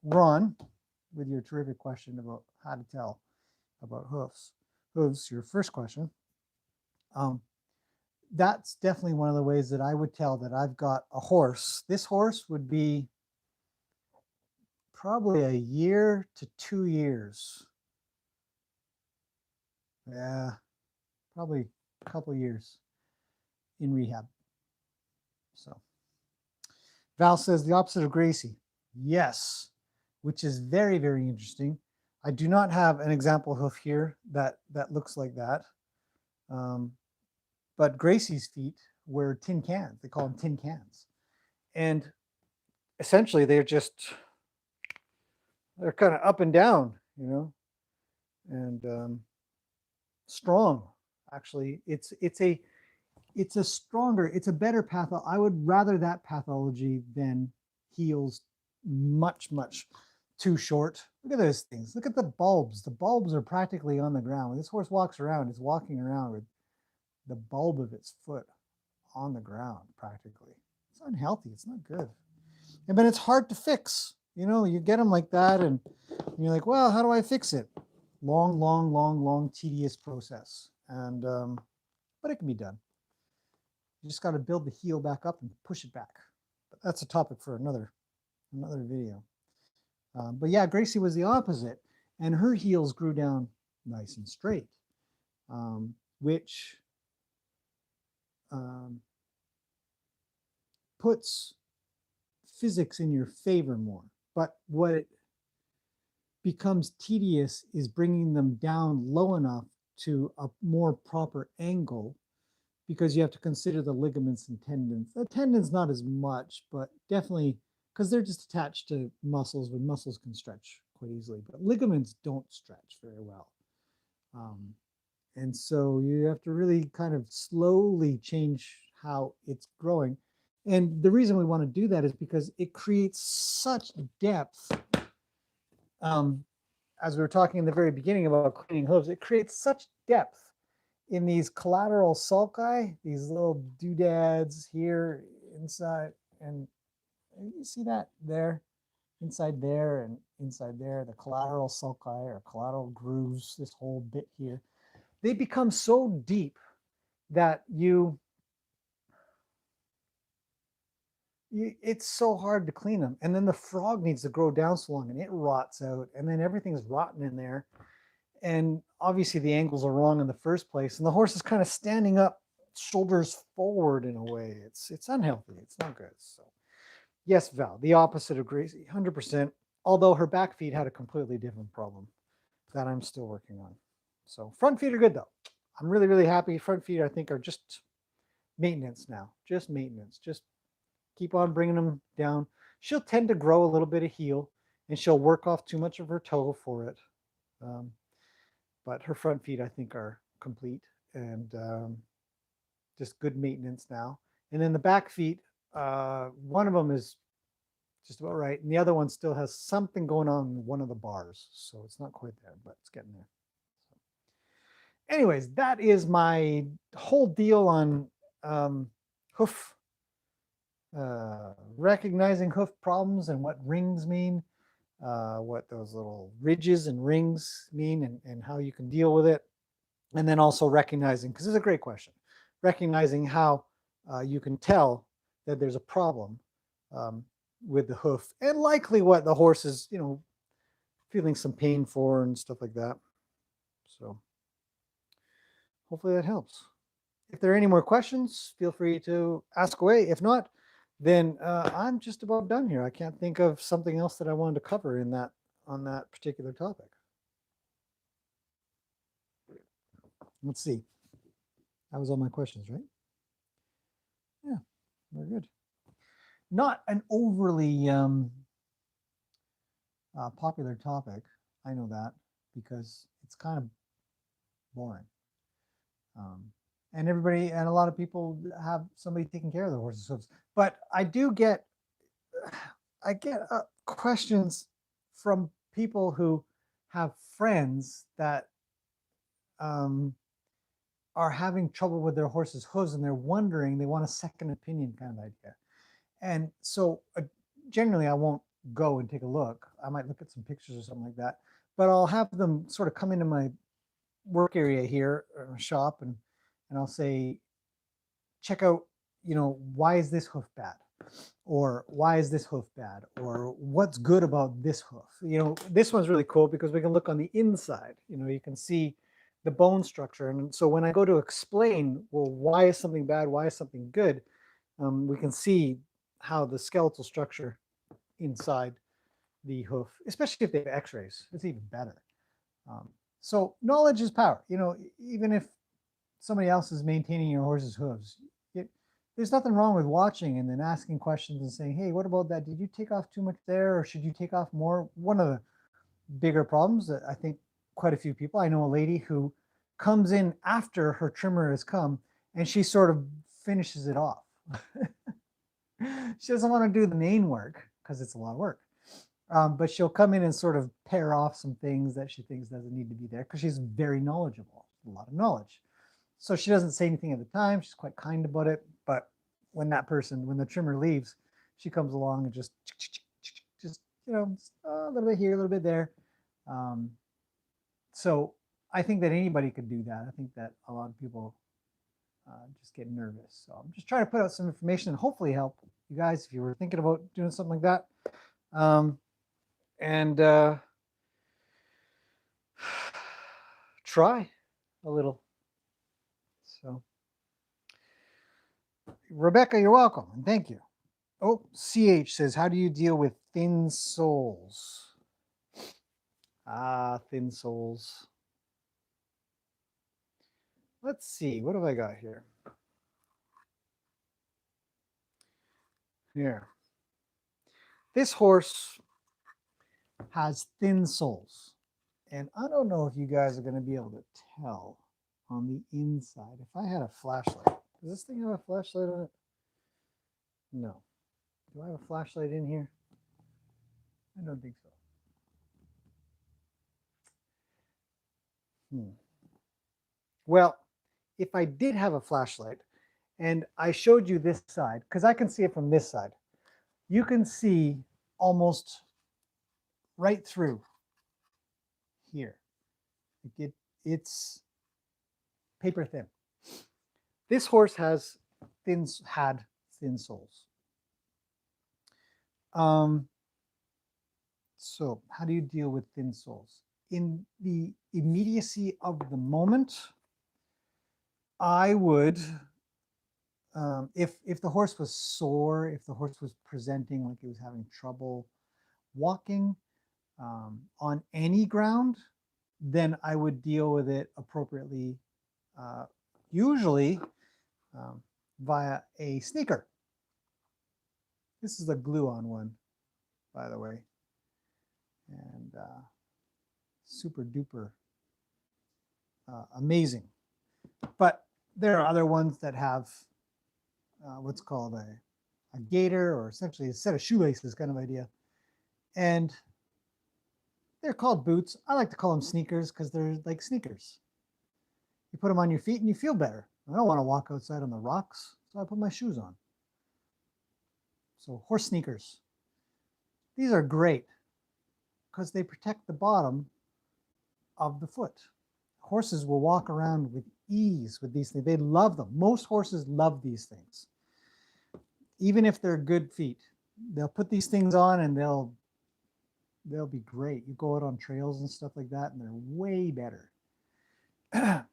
Ron, with your terrific question about how to tell about hoofs, your first question, that's definitely one of the ways that I would tell that I've got a horse. This horse would be probably a year to 2 years. Yeah, probably a couple of years in rehab. So Val says the opposite of Gracie. Yes, which is very, very interesting. I do not have an example hoof here that looks like that. But Gracie's feet were tin cans. They call them tin cans. And essentially they're kind of up and down, you know, and strong. Actually, it's a stronger, it's a better patho. I would rather that pathology than heels much too short. Look at those things. Look at the bulbs. The bulbs are practically on the ground. When this horse walks around, it's walking around with the bulb of its foot on the ground practically. It's unhealthy. It's not good. And but it's hard to fix. You know, you get them like that and you're like, well, how do I fix it? Long, tedious process. And but it can be done. You just got to build the heel back up and push it back. But that's a topic for another video. But yeah, Gracie was the opposite, and her heels grew down nice and straight, which puts physics in your favor more. But what it becomes tedious is bringing them down low enough to a more proper angle, because you have to consider the ligaments and tendons. The tendons not as much, but definitely because they're just attached to muscles when muscles can stretch quite easily, but ligaments don't stretch very well. And so you have to really kind of slowly change how it's growing. And the reason we want to do that is because it creates such depth. As we were talking in the very beginning about cleaning hooves, it creates such depth in these collateral sulci, these little doodads here inside, and you see that there, inside there and inside there, the collateral sulci or collateral grooves, this whole bit here, they become so deep that it's so hard to clean them. And then the frog needs to grow down so long and it rots out, and then everything's rotten in there. And obviously the angles are wrong in the first place, and the horse is kind of standing up, shoulders forward in a way. It's unhealthy. It's not good. So yes, Val, the opposite of Gracie, 100%. Although her back feet had a completely different problem that I'm still working on. So front feet are good though. I'm really happy. Front feet, I think, are just maintenance now. Just maintenance. Just keep on bringing them down. She'll tend to grow a little bit of heel, and she'll work off too much of her toe for it. Um, but her front feet, I think, are complete and just good maintenance now. And then the back feet, one of them is just about right, and the other one still has something going on in one of the bars, so it's not quite there, but it's getting there. So, anyways, that is my whole deal on hoof, recognizing hoof problems and what rings mean, what those little ridges and rings mean, and how you can deal with it. And then also recognizing, because this is a great question, recognizing how you can tell that there's a problem um, with the hoof, and likely what the horse is, feeling some pain for and stuff like that. So hopefully that helps. If there are any more questions, feel free to ask away. If not, then I'm just about done here. I can't think of something else that I wanted to cover in that on that particular topic. Let's see. That was all my questions, right? Yeah, very good. Not an overly popular topic. I know that because it's kind of boring. And everybody and a lot of people have somebody taking care of their horses' hooves. But I get questions from people who have friends that are having trouble with their horses' hooves, and they're wondering, they want a second opinion kind of idea. And so generally I won't go and take a look. I might look at some pictures or something like that, but I'll have them sort of come into my work area here or shop, and I'll say, check out, why is this hoof bad? Or why is this hoof bad? Or what's good about this hoof? This one's really cool because we can look on the inside. You can see the bone structure. And so when I go to explain, well, why is something bad? Why is something good? We can see how the skeletal structure inside the hoof, especially if they have x-rays, it's even better. So knowledge is power. Even if somebody else is maintaining your horse's hooves, there's nothing wrong with watching and then asking questions and saying, hey, what about that? Did you take off too much there, or should you take off more? One of the bigger problems that I think quite a few people, I know a lady who comes in after her trimmer has come and she sort of finishes it off. She doesn't want to do the main work because it's a lot of work. But she'll come in and sort of pare off some things that she thinks doesn't need to be there because she's very knowledgeable, a lot of knowledge. So she doesn't say anything at the time. She's quite kind about it. But when the trimmer leaves, she comes along and just a little bit here, a little bit there. So I think that anybody could do that. I think that a lot of people just get nervous. So I'm just trying to put out some information and hopefully help you guys if you were thinking about doing something like that. And try a little. So, Rebecca, you're welcome, and thank you. Oh, CH says, how do you deal with thin soles? Thin soles. Let's see, what have I got here? Here. This horse has thin soles. And I don't know if you guys are going to be able to tell on the inside. If I had a flashlight, does this thing have a flashlight on it? No. Do I have a flashlight in here? I don't think so. Well, if I did have a flashlight and I showed you this side, because I can see it from this side, you can see almost right through here. It's paper thin. This horse had thin soles. So how do you deal with thin soles? In the immediacy of the moment, I would, if the horse was sore, if the horse was presenting like it was having trouble walking on any ground, then I would deal with it appropriately, usually via a sneaker. This is the glue-on one, by the way, and super duper amazing. But there are other ones that have what's called a gaiter, or essentially a set of shoelaces kind of idea. And they're called boots. I like to call them sneakers because they're like sneakers. You put them on your feet and you feel better. I don't want to walk outside on the rocks, so I put my shoes on. So horse sneakers. These are great because they protect the bottom of the foot. Horses will walk around with ease with these things. They love them. Most horses love these things. Even if they're good feet, they'll put these things on and they'll be great. You go out on trails and stuff like that, and they're way better.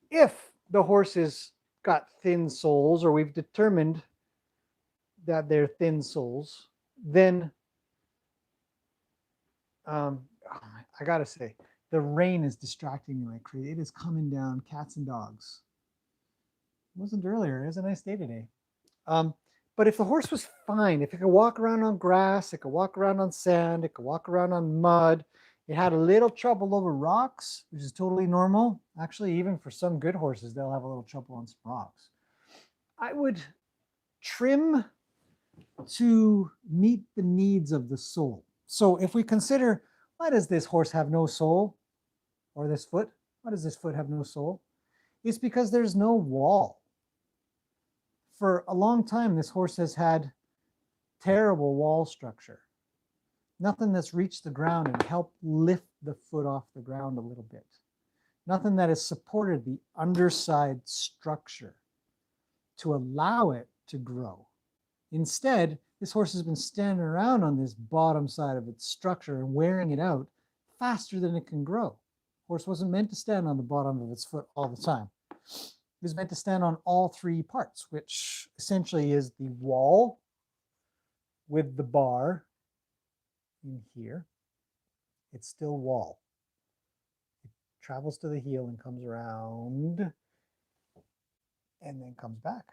If the horse has got thin soles, or we've determined that they're thin soles, then I gotta say, the rain is distracting me like crazy. It is coming down, cats and dogs. It wasn't earlier. It was a nice day today. But if the horse was fine, if it could walk around on grass, it could walk around on sand, it could walk around on mud, it had a little trouble over rocks, which is totally normal. Actually, even for some good horses, they'll have a little trouble on some rocks. I would trim to meet the needs of the sole. So if we consider, why does this horse have no sole? Or this foot? Why does this foot have no sole? It's because there's no wall. For a long time, this horse has had terrible wall structure. Nothing that's reached the ground and helped lift the foot off the ground a little bit. Nothing that has supported the underside structure to allow it to grow. Instead, this horse has been standing around on this bottom side of its structure and wearing it out faster than it can grow. Horse wasn't meant to stand on the bottom of its foot all the time. It was meant to stand on all three parts, which essentially is the wall with the bar in here. It's still wall. It travels to the heel and comes around and then comes back.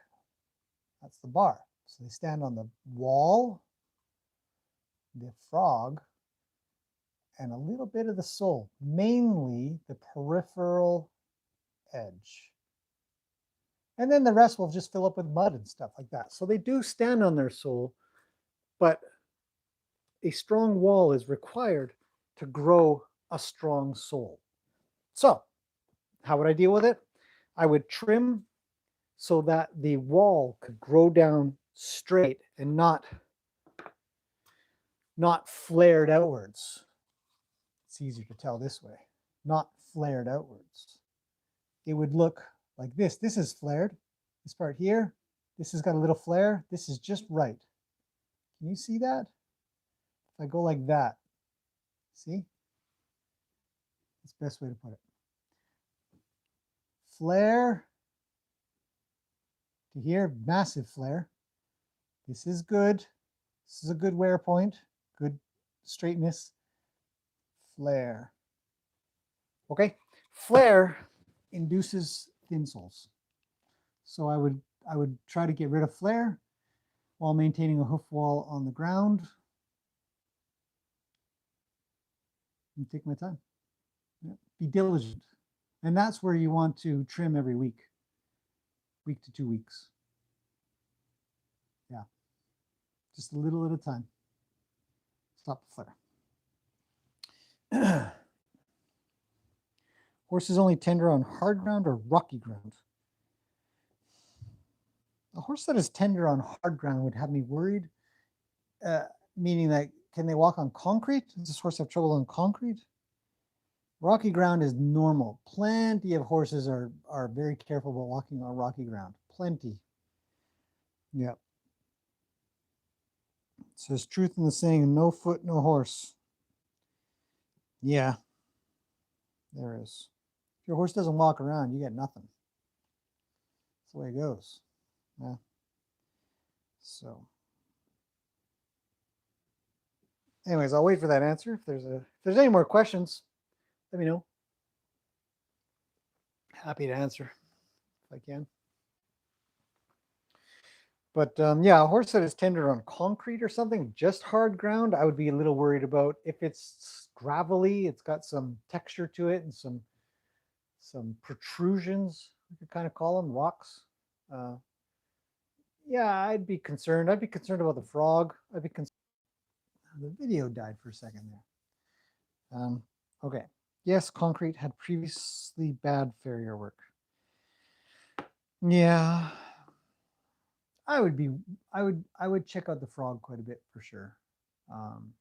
That's the bar. So they stand on the wall, the frog, and a little bit of the sole, mainly the peripheral edge. And then the rest will just fill up with mud and stuff like that. So they do stand on their sole, but a strong wall is required to grow a strong sole. So how would I deal with it? I would trim so that the wall could grow down straight and not flared outwards. It's easier to tell this way, not flared outwards. It would look like this. This is flared. This part here, this has got a little flare. This is just right. Can you see that? If I go like that, see? That's the best way to put it. Flare to here, massive flare. This is good. This is a good wear point, good straightness. Flare. Okay, flare induces thin soles. So I would try to get rid of flare while maintaining a hoof wall on the ground. And take my time. Yeah. Be diligent. And that's where you want to trim every week to 2 weeks. Yeah. Just a little at a time. Stop the flare. Horse is only tender on hard ground or rocky ground. A horse that is tender on hard ground would have me worried, meaning that can they walk on concrete? Does this horse have trouble on concrete? Rocky ground is normal. Plenty of horses are very careful about walking on rocky ground. Plenty. Yeah. It says truth in the saying, no foot, no horse. Yeah, there is. If your horse doesn't walk around, you get nothing. That's the way it goes. Yeah. So, anyways, I'll wait for that answer. If there's any more questions, let me know. Happy to answer if I can. But yeah, a horse that is tender on concrete or something, just hard ground, I would be a little worried about. If it's gravelly, it's got some texture to it and some protrusions, you could kind of call them rocks. Uh, yeah, I'd be concerned. I'd be concerned about the frog. I'd be concerned. The video died for a second there. Okay. Yes, concrete had previously bad farrier work. Yeah, I would be. I would check out the frog quite a bit for sure. Um,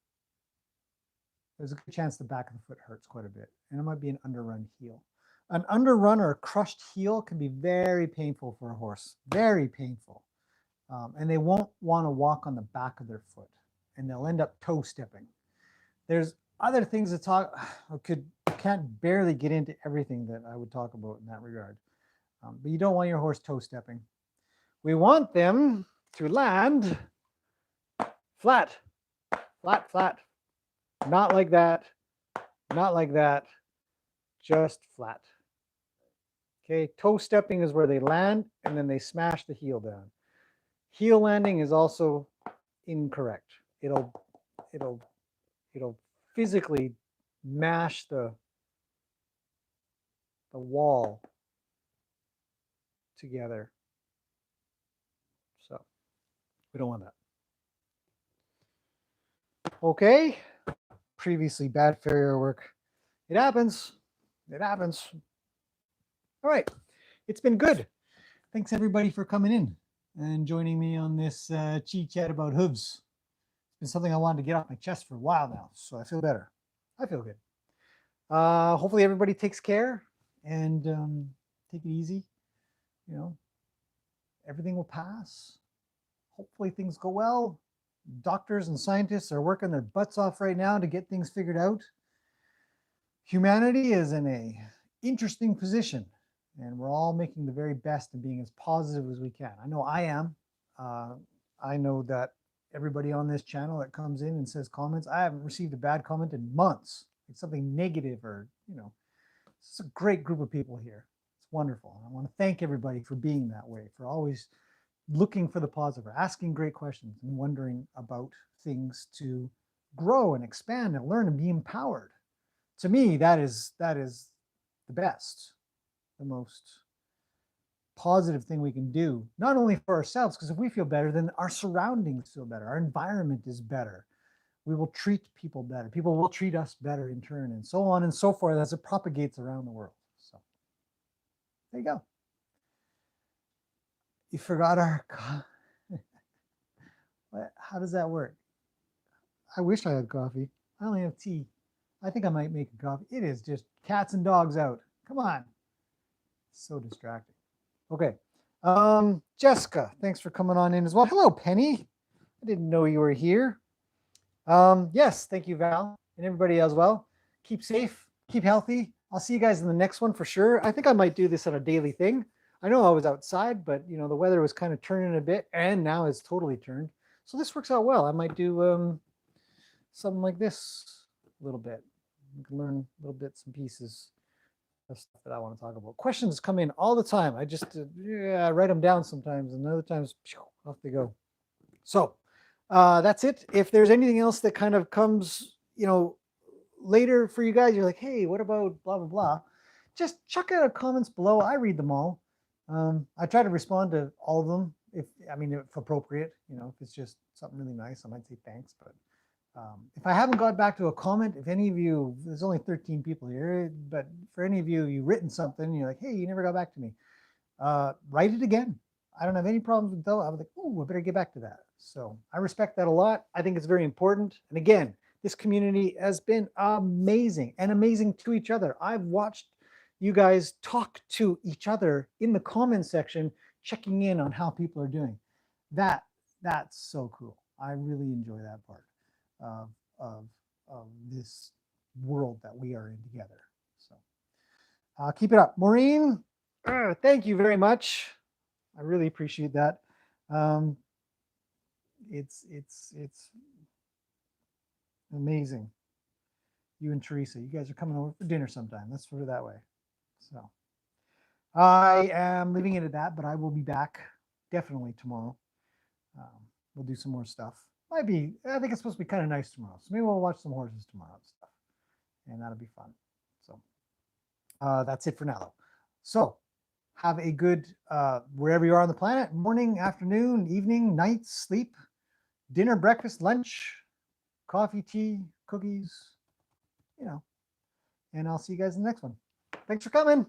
there's a good chance the back of the foot hurts quite a bit, and it might be an underrun heel. An underrun or a crushed heel can be very painful for a horse. Very painful. And they won't want to walk on the back of their foot, and they'll end up toe stepping. There's other things to talk. Can't barely get into everything that I would talk about in that regard. But you don't want your horse toe stepping. We want them to land flat, flat, flat. Not like that, not like that, just flat. Okay, toe stepping is where they land and then they smash the heel down. Heel landing is also incorrect. It'll it'll physically mash the wall together. So we don't want that. Okay, previously bad farrier work. It happens. It happens. All right, it's been good. Thanks everybody for coming in and joining me on this chit chat about hooves. It's been something I wanted to get off my chest for a while now, so I feel better. I feel good. Hopefully everybody takes care and take it easy. You know, everything will pass. Hopefully things go well. Doctors and scientists are working their butts off right now to get things figured out. Humanity is in a interesting position, and we're all making the very best and being as positive as we can. I know I am. I know that everybody on this channel that comes in and says comments, I haven't received a bad comment in months. It's something negative or, it's a great group of people here. It's wonderful. And I want to thank everybody for being that way, for always looking for the positive, asking great questions and wondering about things to grow and expand and learn and be empowered. To me, that is the best, the most positive thing we can do, not only for ourselves, because if we feel better, then our surroundings feel better, our environment is better, we will treat people better, people will treat us better in turn, and so on and so forth as it propagates around the world. So there you go. You forgot our how does that work? I wish I had coffee. I only have tea. I think I might make a coffee. It is just cats and dogs out. Come on. So distracting. Okay. Jessica, thanks for coming on in as well. Hello, Penny. I didn't know you were here. Yes, thank you, Val, and everybody as well. Keep safe, keep healthy. I'll see you guys in the next one for sure. I think I might do this on a daily thing. I know I was outside, but the weather was kind of turning a bit, and now it's totally turned. So this works out well. I might do something like this a little bit. You can learn little bits and pieces of stuff that I want to talk about. Questions come in all the time. I just write them down sometimes, and other times off they go. So that's it. If there's anything else that kind of comes, later for you guys, you're like, hey, what about blah blah blah? Just chuck out comments below. I read them all. I try to respond to all of them if appropriate. If it's just something really nice, I might say thanks. But if I haven't got back to a comment, if any of you, there's only 13 people here, but for any of you, you've written something, and you're like, hey, you never got back to me. Write it again. I don't have any problems with that. I was like, oh, I better get back to that. So I respect that a lot. I think it's very important. And again, this community has been amazing and amazing to each other. I've watched you guys talk to each other in the comment section, checking in on how people are doing. That's so cool. I really enjoy that part of this world that we are in together. So keep it up. Maureen, thank you very much. I really appreciate that. It's amazing. You and Teresa, you guys are coming over for dinner sometime. Let's put it that way. So I am leaving it at that, but I will be back definitely tomorrow. We'll do some more stuff. Might be, I think it's supposed to be kind of nice tomorrow. So maybe we'll watch some horses tomorrow and stuff. And that'll be fun. So that's it for now, though. So have a good, wherever you are on the planet, morning, afternoon, evening, night, sleep, dinner, breakfast, lunch, coffee, tea, cookies, you know. And I'll see you guys in the next one. Thanks for coming.